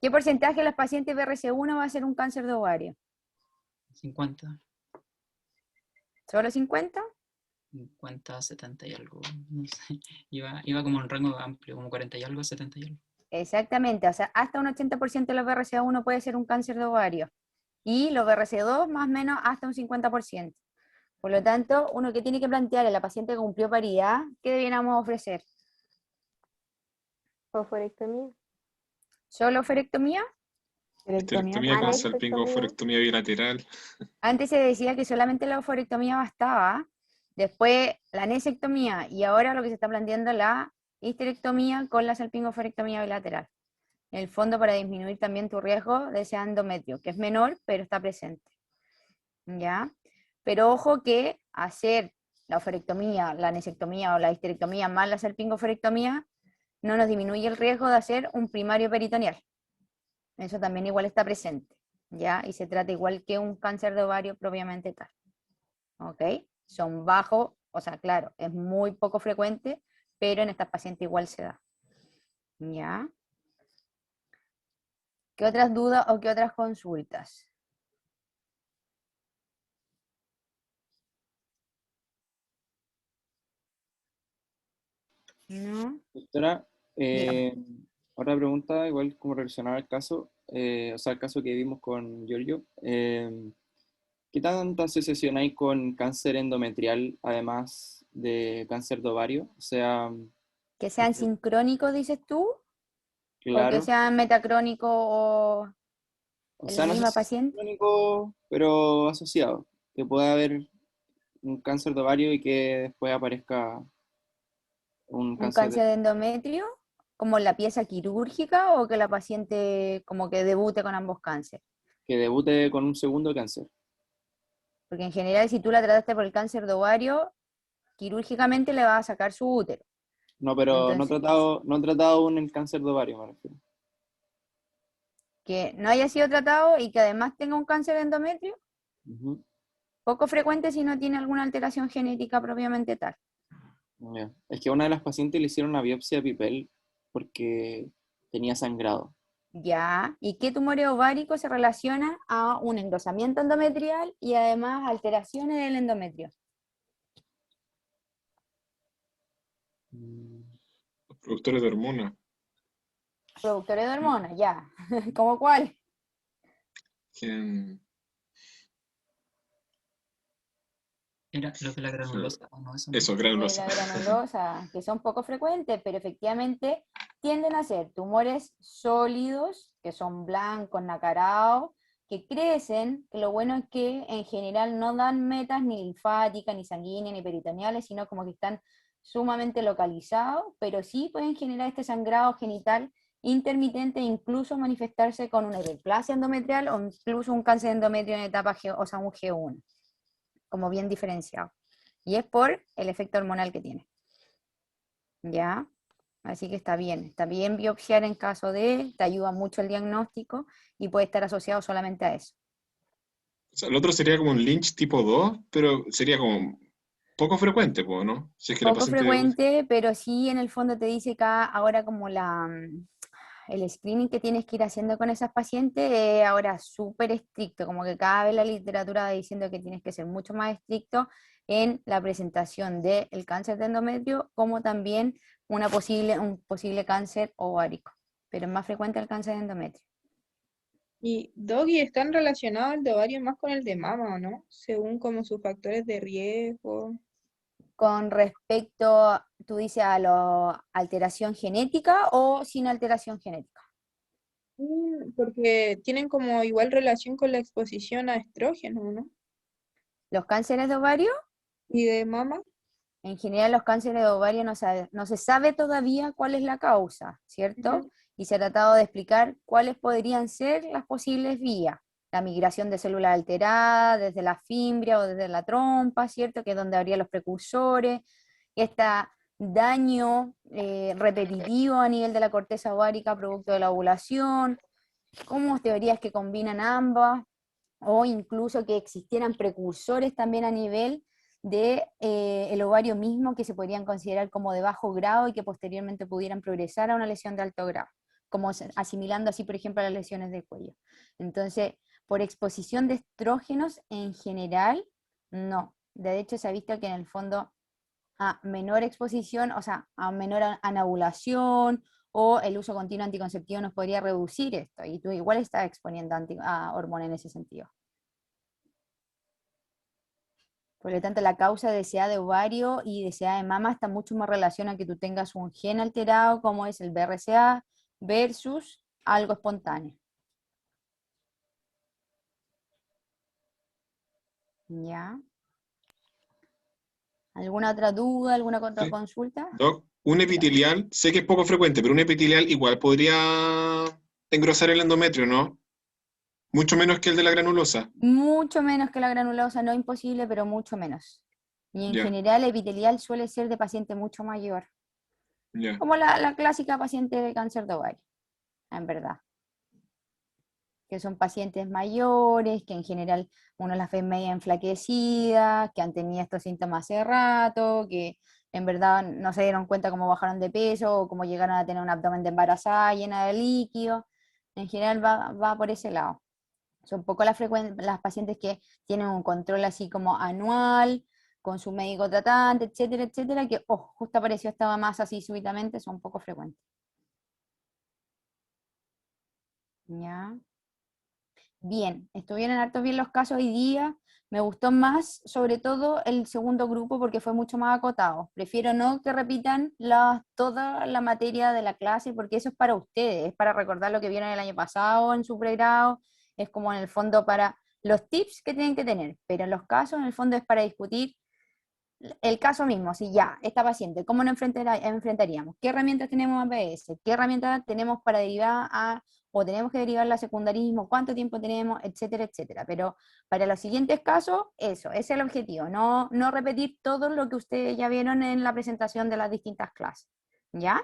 ¿Qué porcentaje de los pacientes BRCA1 va a ser un cáncer de ovario? 50, ¿Solo 50? 50, 70 y algo. No sé. Iba como en rango amplio, como 40 y algo, 70 y algo. Exactamente, o sea, hasta un 80% de los BRCA1 puede ser un cáncer de ovario. Y los BRCA2 más o menos hasta un 50%. Por lo tanto, uno que tiene que plantear a la paciente que cumplió paridad, ¿qué debiéramos ofrecer? Oforectomía. ¿Solo oferectomía? Histerectomía con salpingo, Anestectomía. oforectomía bilateral. Antes se decía que solamente la oforectomía bastaba, después la anesectomía y ahora lo que se está planteando la histerectomía con la salpingoforectomía bilateral. En el fondo para disminuir también tu riesgo de ese endometrio, que es menor, pero está presente. ¿Ya? Pero ojo que hacer la oforectomía, la anesectomía o la histerectomía más la salpingoforectomía no nos disminuye el riesgo de hacer un primario peritoneal. Eso también igual está presente, ¿ya? Y se trata igual que un cáncer de ovario propiamente tal. ¿Ok? Son bajos, o sea, claro, es muy poco frecuente, pero en estas pacientes igual se da. ¿Ya? ¿Qué otras dudas o qué otras consultas? ¿No? Doctora, Dígame. otra pregunta, igual como relacionada al caso, o sea, el caso que vimos con Giorgio. ¿Qué tanta asociación hay con cáncer endometrial, además de cáncer de ovario? O sea, ¿Que sean sincrónicos, dices tú? ¿O que claro, sean metacrónicos o o en sea, la no sé misma si paciente? sincrónico, pero asociado, que pueda haber un cáncer de ovario y que después aparezca un ¿Un cáncer cáncer de endometrio? ¿Como la pieza quirúrgica o que la paciente como que debute con ambos cánceres? que debute con un segundo cáncer. Porque en general si tú la trataste por el cáncer de ovario, quirúrgicamente le vas a sacar su útero. No, pero Entonces, no he tratado aún el cáncer de ovario, me refiero. que no haya sido tratado y que además tenga un cáncer de endometrio, Ujú. Poco frecuente si no tiene alguna alteración genética propiamente tal. Ya. Es que a una de las pacientes le hicieron una biopsia de pipel porque tenía sangrado. Ya, ¿y qué tumores ováricos se relaciona a un engrosamiento endometrial y además alteraciones del endometrio? Los productores de hormonas. Productores de hormonas, ya. ¿Cómo cuál? Era lo de la granulosa, ¿o no? Eso no. Eso, granulosa. La granulosa, que son poco frecuentes, pero efectivamente tienden a ser tumores sólidos, que son blancos, nacarados, que crecen, que lo bueno es que en general no dan metas ni linfáticas, ni sanguíneas, ni peritoneales, sino como que están sumamente localizados, pero sí pueden generar este sangrado genital intermitente e incluso manifestarse con una hiperplasia endometrial o incluso un cáncer de endometrio en etapa G, o sea, un G1, como bien diferenciado. Y es por el efecto hormonal que tiene. ¿Ya? Así que está bien biopsiar en caso de, te ayuda mucho el diagnóstico y puede estar asociado solamente a eso. O sea, el otro sería como un Lynch tipo 2, pero sería como poco frecuente, pues, ¿no? Si es que la Poco paciente... frecuente, pero sí en el fondo te dice que ahora como el screening que tienes que ir haciendo con esas pacientes es ahora súper estricto, como que cada vez la literatura va diciendo que tienes que ser mucho más estricto en la presentación del cáncer de endometrio, como también un posible cáncer ovárico, pero es más frecuente el cáncer de endometrio. Y Doggy, ¿están relacionados el de ovario más con el de mama o no? Según como sus factores de riesgo. Con respecto, tú dices a la alteración genética o sin alteración genética. Porque tienen como igual relación con la exposición a estrógeno, ¿no? ¿Los cánceres de ovario? ¿Y de mama? En general los cánceres de ovario no se sabe todavía cuál es la causa, ¿cierto? Y se ha tratado de explicar cuáles podrían ser las posibles vías. La migración de células alteradas desde la fimbria o desde la trompa, ¿cierto? Que es donde habría los precursores. Este daño repetitivo a nivel de la corteza ovárica producto de la ovulación, como teorías que combinan ambas, o incluso que existieran precursores también a nivel de el ovario mismo que se podrían considerar como de bajo grado y que posteriormente pudieran progresar a una lesión de alto grado, como asimilando así, por ejemplo, a las lesiones de cuello. Entonces, por exposición de estrógenos en general, no. De hecho, se ha visto que en el fondo a menor exposición, o sea, a menor anovulación o el uso continuo anticonceptivo nos podría reducir esto, y tú igual estás exponiendo a hormona en ese sentido. Por lo tanto, la causa de CA de ovario y de CA de mama está mucho más relacionada a que tú tengas un gen alterado, como es el BRCA, versus algo espontáneo. ¿Ya? ¿Alguna otra duda, alguna otra consulta? Doc, un epitelial, sé que es poco frecuente, pero un epitelial igual podría engrosar el endometrio, ¿no? Mucho menos que el de la granulosa. Mucho menos que la granulosa, no imposible, pero mucho menos. Y en Ya. general el epitelial suele ser de paciente mucho mayor. Ya. Como la clásica paciente de cáncer de ovario, en verdad. Que son pacientes mayores, que en general uno las ve media enflaquecidas, que han tenido estos síntomas hace rato, que en verdad no se dieron cuenta cómo bajaron de peso o cómo llegaron a tener un abdomen de embarazada llena de líquido. En general va por ese lado. Son poco las pacientes que tienen un control así como anual, con su médico tratante, etcétera, etcétera, que justo apareció esta masa así súbitamente, son poco frecuentes. ¿Ya? Bien, estuvieron hartos bien los casos hoy día. Me gustó más, sobre todo, el segundo grupo porque fue mucho más acotado. Prefiero no que repitan toda la materia de la clase porque eso es para ustedes, es para recordar lo que vieron el año pasado en su pregrado, es como en el fondo para los tips que tienen que tener, pero en los casos en el fondo es para discutir el caso mismo, si ya, esta paciente, ¿cómo nos enfrentaríamos? ¿Qué herramientas tenemos APS? ¿Qué herramientas tenemos para derivar o tenemos que derivarla a secundarismo? ¿Cuánto tiempo tenemos? Etcétera, etcétera. Pero para los siguientes casos, eso, ese es el objetivo, no repetir todo lo que ustedes ya vieron en la presentación de las distintas clases, ¿ya?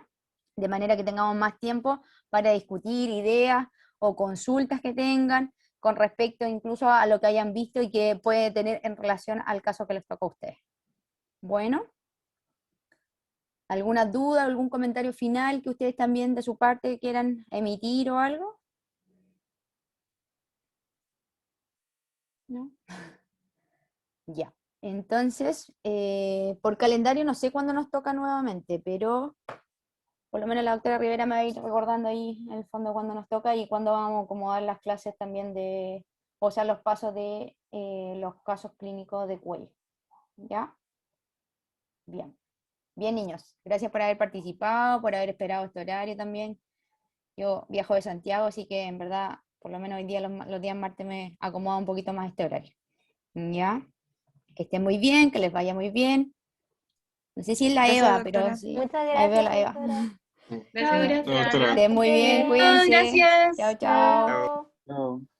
De manera que tengamos más tiempo para discutir ideas o consultas que tengan, con respecto incluso a lo que hayan visto y que puede tener en relación al caso que les toca a ustedes. Bueno, ¿alguna duda, algún comentario final que ustedes también de su parte quieran emitir o algo? ¿No? Ya, entonces, por calendario no sé cuándo nos toca nuevamente, pero por lo menos la doctora Rivera me va a ir recordando ahí en el fondo cuándo nos toca y cuándo vamos a acomodar las clases también de, o sea, los pasos de los casos clínicos de cuello. ¿Ya? Bien. Bien, niños, gracias por haber participado, por haber esperado este horario también. Yo viajo de Santiago, así que en verdad, por lo menos hoy día, los días martes me acomoda un poquito más este horario. ¿Ya? Que estén muy bien, que les vaya muy bien. No sé si es la Gracias, Eva, doctora. pero sí. Muchas Ahí veo gracias, la Eva. doctora. Chao, gracias. Doctora. Que estén muy bien, Bien. cuídense. Gracias. Chao, chao. Chao. Chao.